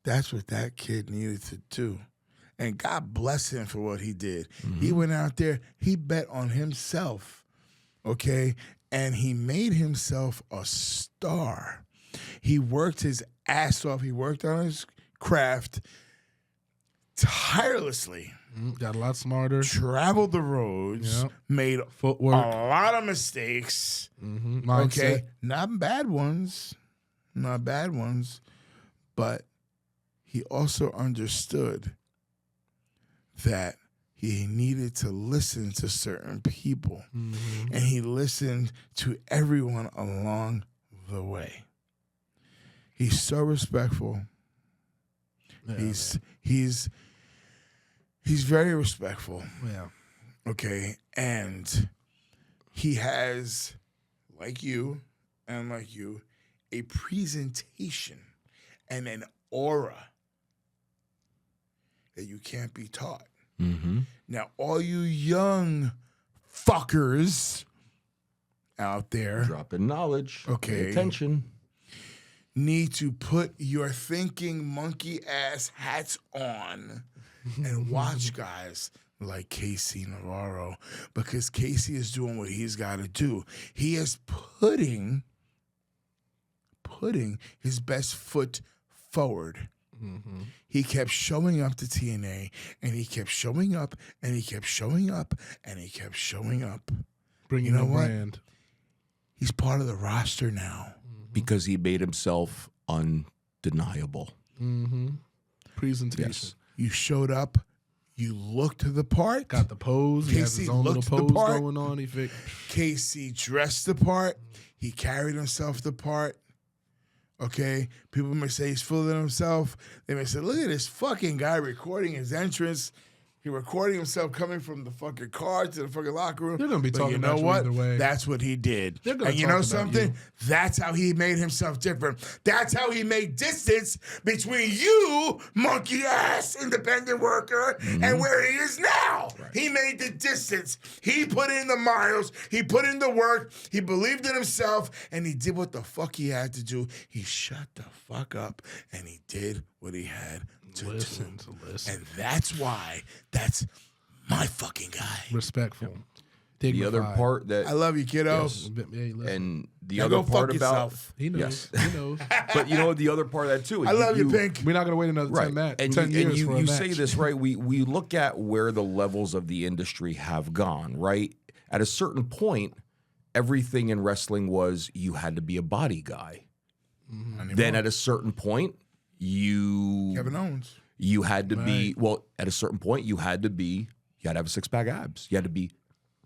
That's what that kid needed to do. And God bless him for what he did. He went out there, he bet on himself, okay? And he made himself a star. He worked his ass off. He worked on his craft tirelessly. Got a lot smarter. Traveled the roads, Yep. made Footwork. a lot of mistakes. Mindset. Okay, not bad ones, but he also understood that he needed to listen to certain people, and he listened to everyone along the way. He's so respectful. Yeah, He's very respectful. yeah. Okay, and he has, like you, a presentation and an aura that you can't be taught. Now, all you young fuckers out there Dropping knowledge. Okay. Pay attention. need to put your thinking monkey ass hats on and watch guys like Casey Navarro, because Casey is doing what he's got to do. He is putting his best foot forward. He kept showing up to TNA, and he kept showing up, and he kept showing up, and he kept showing up. Bringing You know the what? brand. He's part of the roster now. Because he made himself undeniable. Presentation. Yes. You showed up. You looked the part. Got the pose. He has his Casey own little looked the pose part. going on. Casey dressed the part. He carried himself the part. Okay? People may say he's full of himself. They may say, look at this fucking guy recording his entrance. He recording himself coming from the fucking car to the fucking locker room. They're gonna be But talking you know about you what? either way. That's what he did. They're gonna And you talk know about something? you. That's how he made himself different. That's how he made distance between you, monkey ass independent worker, and where he is now. Right. He made the distance. He put in the miles. He put in the work. He believed in himself, and he did what the fuck he had to do. He shut the fuck up, and he did what he had to do. And that's why that's my fucking guy. Respectful. The other Dignified. part that I love you, kiddo. Yes. Yeah, listen. and the Now other go part fuck about yourself. He knows. Yes. He knows. but you know the other part of that too. I love you, Pink. We're not going to wait another 10, And 10 you, years and you, for a you match. say this right. We look at where the levels of the industry have gone. Right at a certain point, everything in wrestling was you had to be a body guy. Then at a certain point, Kevin Owens. you had to be at a certain point you had to have a 6-pack abs. You had to be.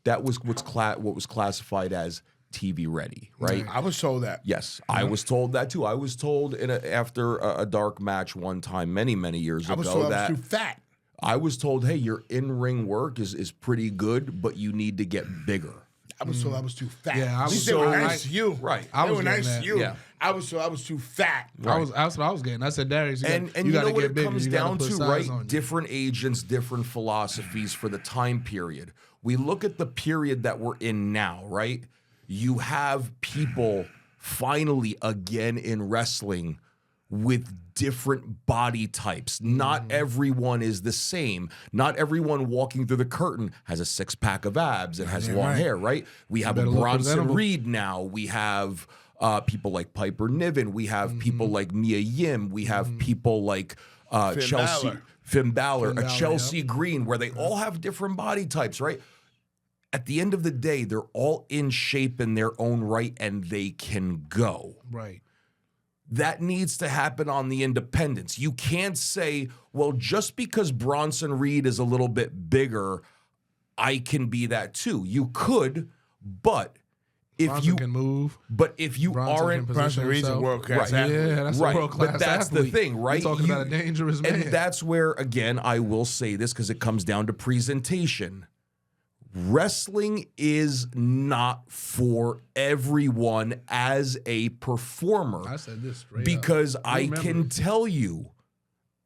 That was what was classified as TV ready, right? I was told that. Yes, I was told that too. I was told after a dark match one time, many years I was ago, told I that was too fat. I was told, hey, your in-ring work is pretty good, but you need to get bigger. I was told I was too fat. Yeah, I At least was they were so- nice to you. Right. I They was were getting nice that. to you. Yeah. I was told I was too fat. That's what I was getting. I said, Darius, And you you got know to what get it bigger. comes You gotta down put to, size right? on you. Different agents, different philosophies for the time period. We look at the period that we're in now, right? You have people finally again in wrestling with different body types. Not everyone is the same. Not everyone walking through the curtain has a 6-pack of abs and has long hair, right? We have a better look Bronson presentable. Reed now. We have people like Piper Niven. We have people like Mia Yim. We have people like Chelsea, Finn Balor, Balor, Chelsea Green, where they all have different body types, right? At the end of the day, they're all in shape in their own right and they can go. Right. That needs to happen on the independents. You can't say, well, just because Bronson Reed is a little bit bigger, I can be that too. You could, but if Bronson you can move. Bronson aren't Reed's a himself. world-class Right. athlete. Yeah, that's Right, a world class. but that's the thing, right? You're talking about a dangerous man. And that's where, again, I will say this because it comes down to presentation. Wrestling is not for everyone as a performer. I said this straight Because up. I Remember. can tell you,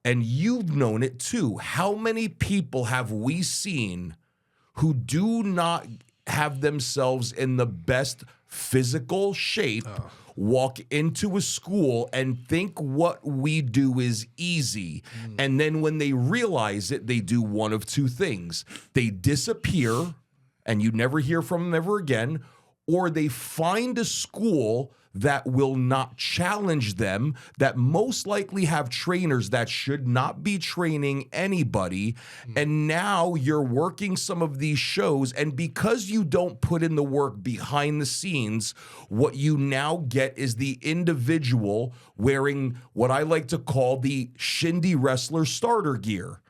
and you've known it too, how many people have we seen who do not have themselves in the best physical shape, walk into a school and think what we do is easy. And then when they realize it, they do one of two things. They disappear and you never hear from them ever again, or they find a school that will not challenge them, that most likely have trainers that should not be training anybody. And now you're working some of these shows, and because you don't put in the work behind the scenes, what you now get is the individual wearing what I like to call the Shindy wrestler starter gear.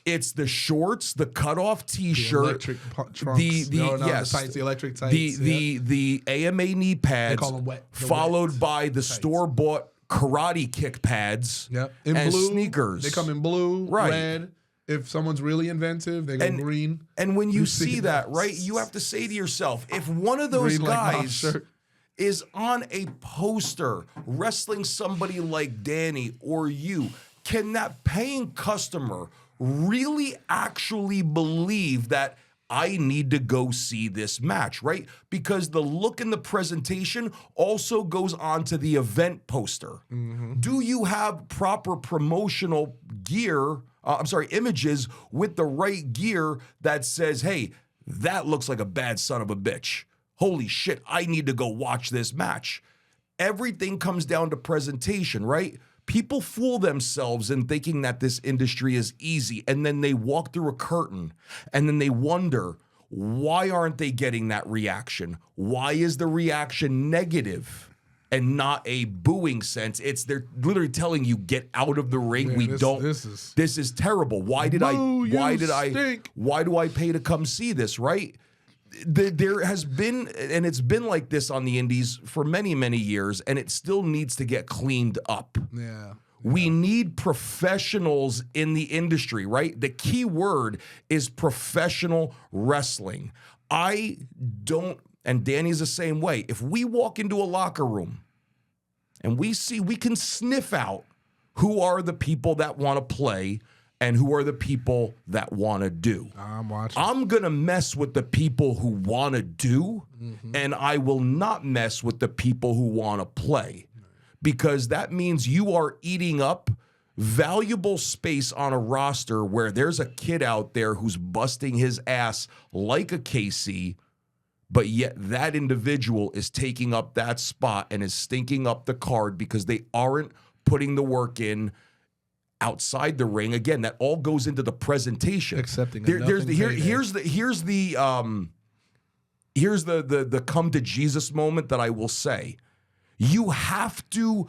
It's the shorts, the cutoff T-shirt, electric trunks. yes, the tights, the electric tights. the AMA knee pads, call them wet. The followed wet by the tights. store-bought karate kick pads, Yep. In and blue, sneakers. They come in blue, Right. red. If someone's really inventive, they go And- green. And when you You see see that, that. right, you have to say to yourself, if one of those Green like Maff guys shirt. is on a poster wrestling somebody like Danny or you, can that paying customer really actually believe that I need to go see this match, right? Because the look and the presentation also goes on to the event poster. Do you have proper promotional gear, images with the right gear that says, hey, that looks like a bad son of a bitch. Holy shit, I need to go watch this match. Everything comes down to presentation, right? People fool themselves in thinking that this industry is easy, and then they walk through a curtain, and then they wonder, why aren't they getting that reaction? Why is the reaction negative? and not a booing sense. They're literally telling you, get out of the ring. Man, This is terrible. Why do I pay to come see this, right? There has been, and it's been like this on the indies for many, many years, and it still needs to get cleaned up. Yeah. We need professionals in the industry, right? The key word is professional wrestling. And Danny's the same way. If we walk into a locker room and we can sniff out who are the people that want to play and who are the people that want to do. I'm watching. I'm going to mess with the people who want to do, and I will not mess with the people who want to play, because that means you are eating up valuable space on a roster where there's a kid out there who's busting his ass like a KC, but yet that individual is taking up that spot and is stinking up the card because they aren't putting the work in outside the ring. Again, that all goes into the presentation. Accepting here's the come to Jesus moment that I will say. You have to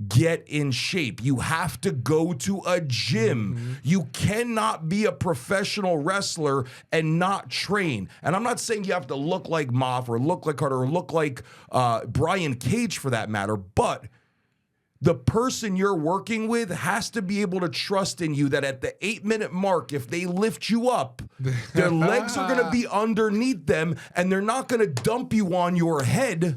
get in shape. You have to go to a gym. You cannot be a professional wrestler and not train. And I'm not saying you have to look like Maff or look like Carter or look like Brian Cage for that matter, but the person you're working with has to be able to trust in you that at the 8-minute mark, if they lift you up, their legs are going to be underneath them and they're not going to dump you on your head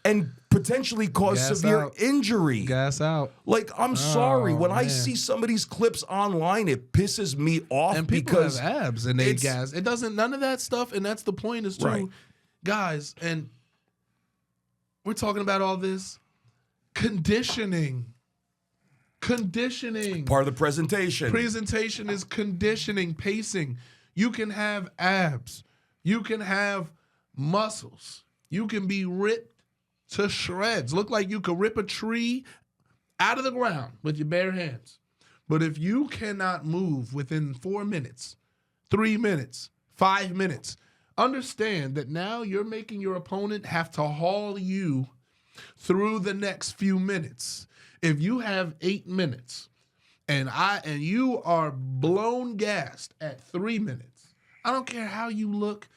and potentially cause severe injury. Gas out. Like, I'm sorry. When I see some of these clips online, it pisses me off and people because have abs and they gas. It doesn't, none of that stuff. And that's the point is too, Right. guys, and we're talking about all this conditioning. Conditioning. Part of the presentation. Presentation is conditioning, pacing. You can have abs. You can have muscles. You can be ripped to shreds. Look like you could rip a tree out of the ground with your bare hands. But if you cannot move within 4 minutes, 3 minutes, 5 minutes, understand that now you're making your opponent have to haul you through the next few minutes. If you have 8 minutes and you are blown gassed at 3 minutes, I don't care how you look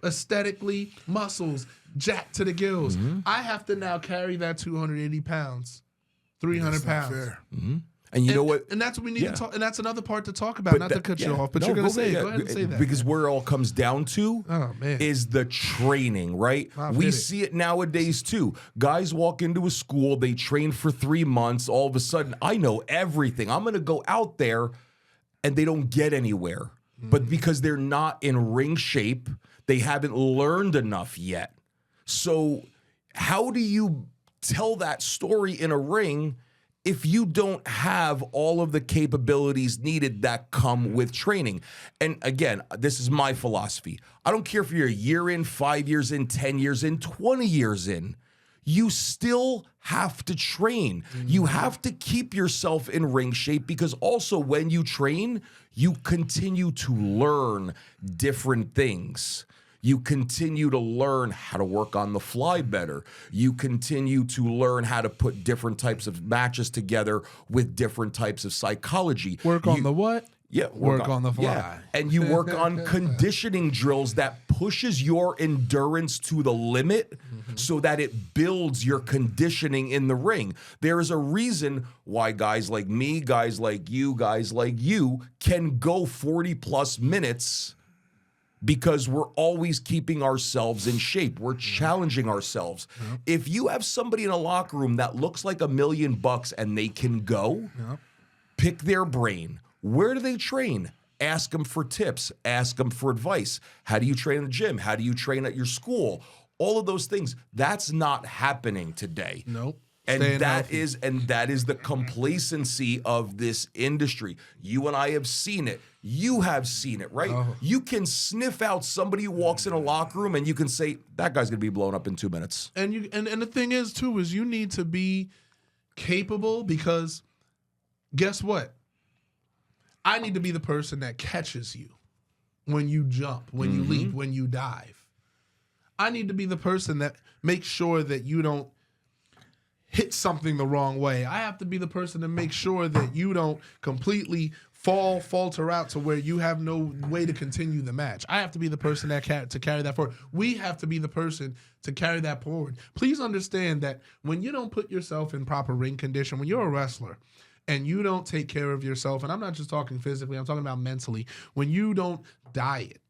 aesthetically, muscles, jacked to the gills. I have to now carry that 280 pounds, 300 pounds. Fair. And you know what? And that's what we need to talk. And that's another part to talk about. Not to cut you off, but you're going to say it. Go ahead and say that. Because where it all comes down to is the training, right? We see it nowadays too. Guys walk into a school, they train for 3 months. All of a sudden, I know everything. I'm going to go out there, and they don't get anywhere. But because they're not in ring shape, they haven't learned enough yet. So how do you tell that story in a ring if you don't have all of the capabilities needed that come with training? And again, this is my philosophy. I don't care if you're a year in, 5 years in, 10 years in, 20 years in. You still have to train. You have to keep yourself in ring shape, because also when you train, you continue to learn different things. You continue to learn how to work on the fly better. You continue to learn how to put different types of matches together with different types of psychology. Work on the what? Yeah, work on the fly. Yeah. And you work on conditioning drills that pushes your endurance to the limit so that it builds your conditioning in the ring. There is a reason why guys like me, guys like you can go 40 plus minutes, because we're always keeping ourselves in shape. We're challenging ourselves. If you have somebody in a locker room that looks like $1 million and they can go, pick their brain. Where do they train? Ask them for tips. Ask them for advice. How do you train in the gym? How do you train at your school? All of those things. That's not happening today. Nope. And that is the complacency of this industry. You and I have seen it. You have seen it, right? You can sniff out somebody who walks in a locker room and you can say, that guy's going to be blown up in 2 minutes. And the thing is, too, is you need to be capable, because guess what? I need to be the person that catches you when you jump, when you leap, when you dive. I need to be the person that makes sure that you don't hit something the wrong way. I have to be the person to make sure that you don't completely falter out to where you have no way to continue the match. I have to be the person to carry that forward. We have to be the person to carry that forward. Please understand that when you don't put yourself in proper ring condition, when you're a wrestler and you don't take care of yourself, and I'm not just talking physically, I'm talking about mentally, when you don't diet,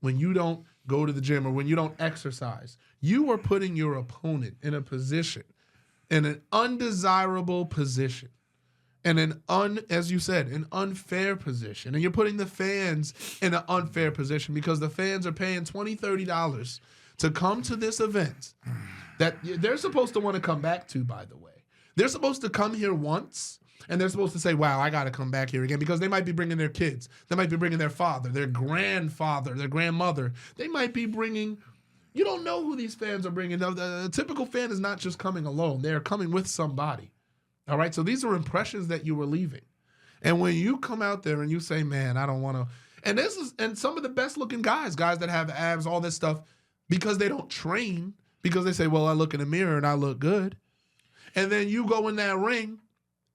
when you don't go to the gym, or when you don't exercise, you are putting your opponent in a position, in an undesirable position, and as you said, an unfair position. And you're putting the fans in an unfair position because the fans are paying $20, $30 to come to this event that they're supposed to want to come back to, by the way. They're supposed to come here once, and they're supposed to say, wow, I got to come back here again, because they might be bringing their kids. They might be bringing their father, their grandfather, their grandmother. They might be bringing... You don't know who these fans are bringing. The typical fan is not just coming alone. They are coming with somebody. All right? So these are impressions that you were leaving. And when you come out there and you say, man, I don't want to... And some of the best-looking guys that have abs, all this stuff, because they don't train, because they say, well, I look in the mirror and I look good. And then you go in that ring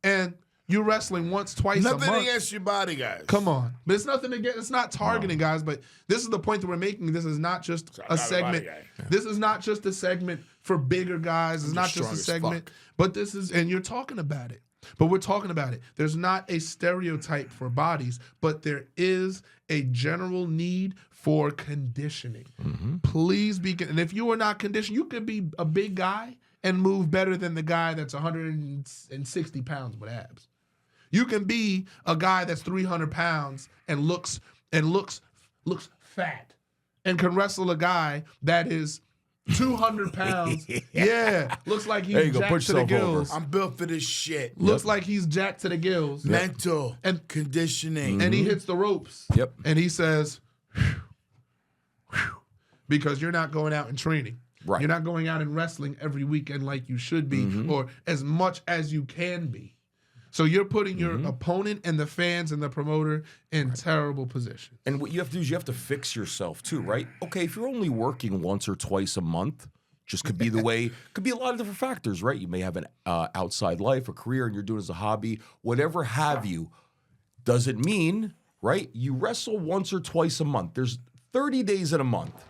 and you're wrestling once, twice a month. Nothing against your body, guys. Come on. But it's nothing against, it's not targeting, guys, but this is the point that we're making. This is not just a segment. This is not just a segment for bigger guys. It's not just a segment. But this is, and you're talking about it. But we're talking about it. There's not a stereotype for bodies, but there is a general need for conditioning. Mm-hmm. Please be, and if you are not conditioned, you could be a big guy and move better than the guy that's 160 pounds with abs. You can be a guy that's 300 pounds and looks fat, and can wrestle a guy that is 200 pounds. Yeah, looks like he's jacked to the gills. I'm built for this shit. Looks like he's jacked to the gills. Mental and conditioning. And he hits the ropes. Yep. And he says, because you're not going out and training. Right. You're not going out and wrestling every weekend like you should be, or as much as you can be. So you're putting your opponent and the fans and the promoter in terrible positions. And what you have to do is you have to fix yourself too, right? Okay, if you're only working once or twice a month, just could be the way, could be a lot of different factors, right? You may have an outside life, a career, and you're doing it as a hobby, whatever have you. Doesn't mean, right? You wrestle once or twice a month. There's 30 days in a month.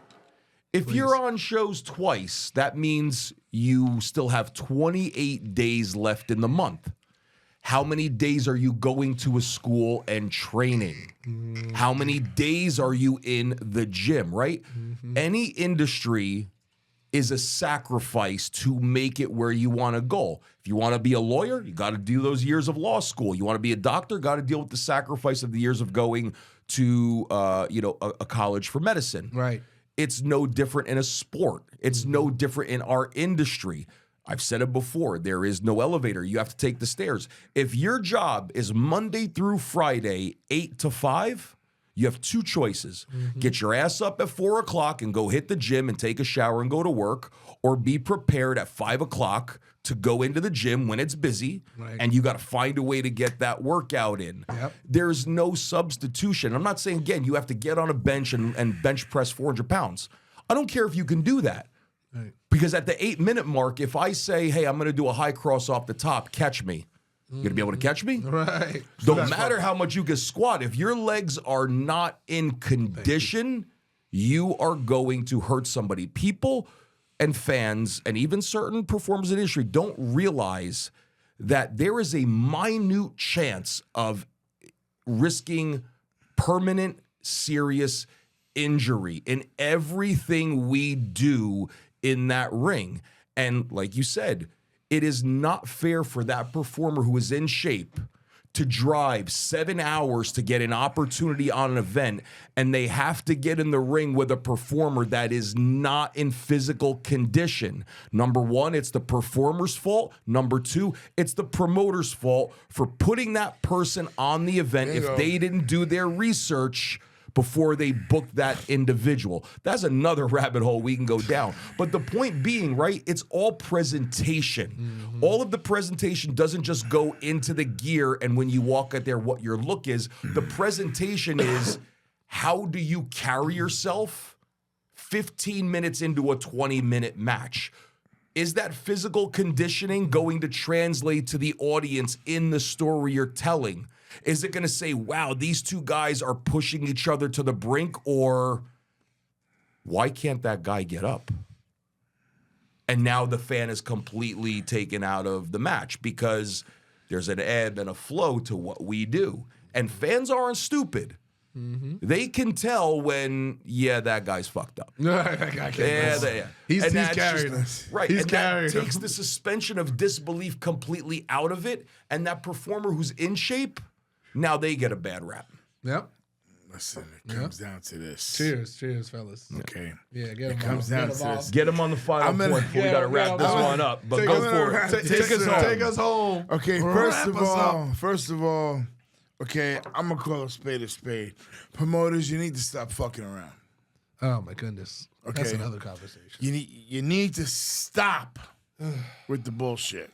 If you're on shows twice, that means you still have 28 days left in the month. How many days are you going to a school and training? How many days are you in the gym, right? Any industry is a sacrifice to make it where you want to go. If you want to be a lawyer, you got to do those years of law school. You want to be a doctor, got to deal with the sacrifice of the years of going to a college for medicine. Right. It's no different in a sport. It's no different in our industry. I've said it before, there is no elevator. You have to take the stairs. If your job is Monday through Friday, 8 to 5, you have two choices. Get your ass up at 4 o'clock and go hit the gym and take a shower and go to work, or be prepared at 5 o'clock to go into the gym when it's busy, and you got to find a way to get that workout in. Yep. There's no substitution. I'm not saying, again, you have to get on a bench and bench press 400 pounds. I don't care if you can do that. Right. Because at the 8-minute mark, if I say, hey, I'm going to do a high cross off the top, catch me. You going to be able to catch me? Right. Don't matter how much you can squat. If your legs are not in condition, you are going to hurt somebody. People and fans and even certain performers in the industry don't realize that there is a minute chance of risking permanent, serious injury in everything we do in that ring. And like you said, it is not fair for that performer who is in shape to drive 7 hours to get an opportunity on an event, and they have to get in the ring with a performer that is not in physical condition. Number one, it's the performer's fault. Number two, it's the promoter's fault for putting that person on the event if they didn't do their research before they booked that individual. That's another rabbit hole we can go down. But the point being, right, it's all presentation. All of the presentation doesn't just go into the gear and when you walk out there what your look is. The presentation is how do you carry yourself 15 minutes into a 20-minute match? is that physical conditioning going to translate to the audience in the story you're telling? Is it going to say, wow, these two guys are pushing each other to the brink, or why can't that guy get up? And now the fan is completely taken out of the match because there's an ebb and a flow to what we do. And fans aren't stupid. Mm-hmm. They can tell when, that guy's fucked up. He's carrying us. Right. He's and that takes the suspension of disbelief completely out of it. And that performer who's in shape, now they get a bad rap. Yep. Listen, it comes down to this. Cheers, fellas. Okay. Yeah, get him. It comes down to this. Get him on the final point before we got to wrap this one up. But go for it. Take us home. Okay, first of all, okay, I'm going to call a spade. Promoters, you need to stop fucking around. Oh, my goodness. Okay. That's another conversation. You need to stop with the bullshit.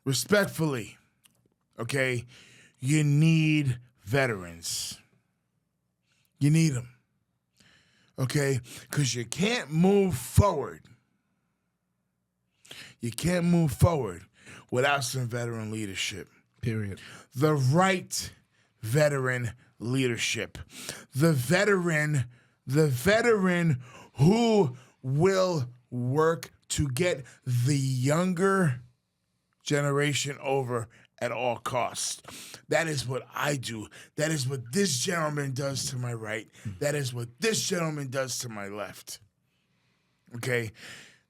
Respectfully, okay, you need veterans. You need them. Okay? Because you can't move forward. You can't move forward without some veteran leadership. Period. The right veteran leadership. The veteran who will work to get the younger generation over at all costs. That is what I do. That is what this gentleman does to my right. That is what this gentleman does to my left. Okay?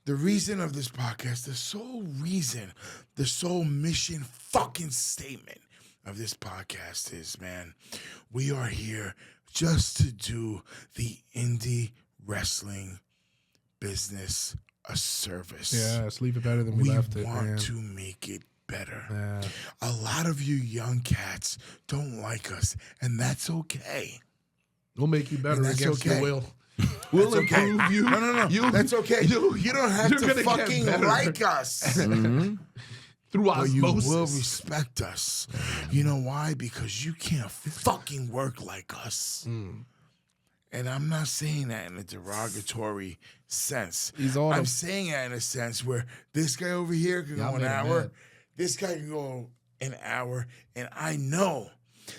The reason of this podcast, the sole mission fucking statement of this podcast is, man, we are here just to do the indie wrestling business a service. Yeah, leave it better than we left it. We want to make it better. Yeah. A lot of you young cats don't like us, and that's okay. We'll make you better against your will. We'll improve you. No. That's okay. You don't have to fucking like us. Mm-hmm. Through osmosis. But you will respect us. You know why? Because you can't fucking work like us. Mm. And I'm not saying that in a derogatory sense. I'm saying that in a sense where this guy over here can go an hour. This guy can go an hour. And I know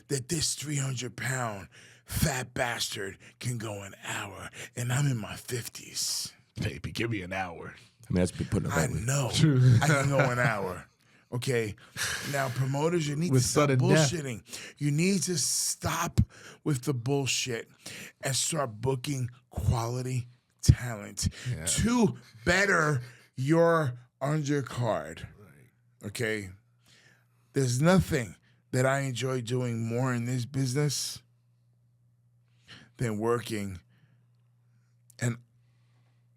that this 300-pound fat bastard can go an hour. And I'm in my 50s. Baby, give me an hour. I mean, that's been putting it I know. I can go an hour. Okay. Now, promoters, you need to stop bullshitting. You need to stop with the bullshit and start booking quality talent to better your undercard. Okay? There's nothing that I enjoy doing more in this business than working an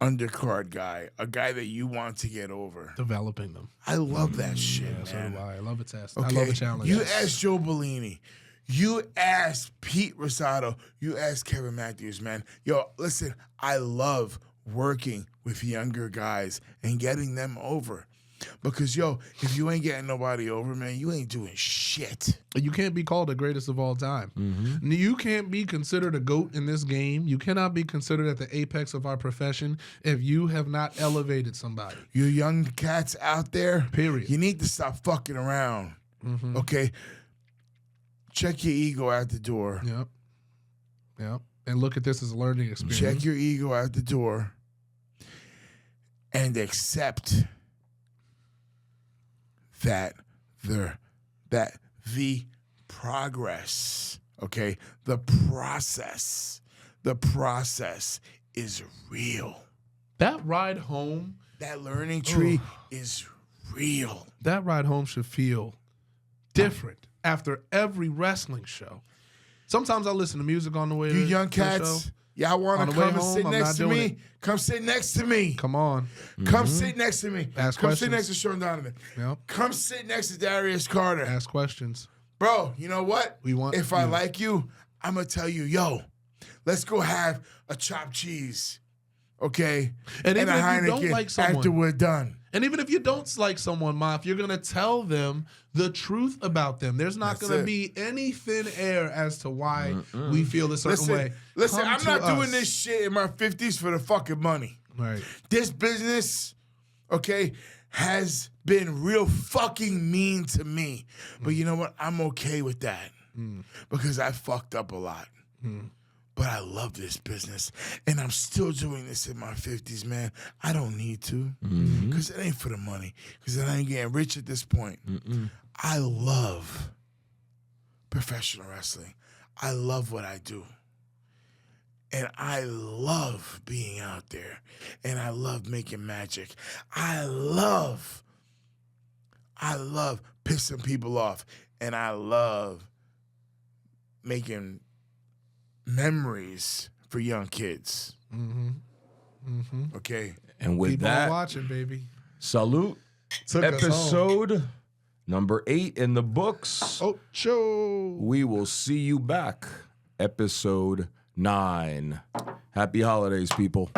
undercard guy, a guy that you want to get over. Developing them. I love that shit, man. So do I. I love a test. Okay? I love a challenge. You ask Joe Bellini. You ask Pete Rosado. You ask Kevin Matthews, man. Yo, listen, I love working with younger guys and getting them over. Because, yo, if you ain't getting nobody over, man, you ain't doing shit. You can't be called the greatest of all time. Mm-hmm. You can't be considered a GOAT in this game. You cannot be considered at the apex of our profession if you have not elevated somebody. You young cats out there, period. You need to stop fucking around, okay? Check your ego out the door. Yep. And look at this as a learning experience. Check your ego out the door and accept that the progress, okay, the process is real. That ride home, that learning tree is real. That ride home should feel different after every wrestling show. Sometimes I listen to music on the way to the show. You young cats, y'all want to come and sit next to me? Come sit next to me. Come on. Come sit next to me. Ask Come questions. sit next to Shawn Donavan. Yep. Come sit next to Darius Carter. Ask questions. Bro, you know what? If I like you, I'm going to tell you, yo, let's go have a chopped cheese, okay? And even a if Heineken you don't like someone. After we're done. And even if you don't like someone, Maff, you're going to tell them the truth about them. There's not going to be any thin air as to why we feel a certain way. Listen, I'm not doing this shit in my 50s for the fucking money. Right. This business, okay, has been real fucking mean to me. But you know what? I'm okay with that because I fucked up a lot. But I love this business, and I'm still doing this in my 50s, man. I don't need to because it ain't for the money, because I ain't getting rich at this point. I love professional wrestling. I love what I do. And I love being out there, and I love making magic. I love pissing people off, and I love making memories for young kids. Okay? And with Keep on that, watching, baby. salute. Took us home. Episode number 8 in the books. Ocho. We will see you back. Episode 9. Happy holidays, people.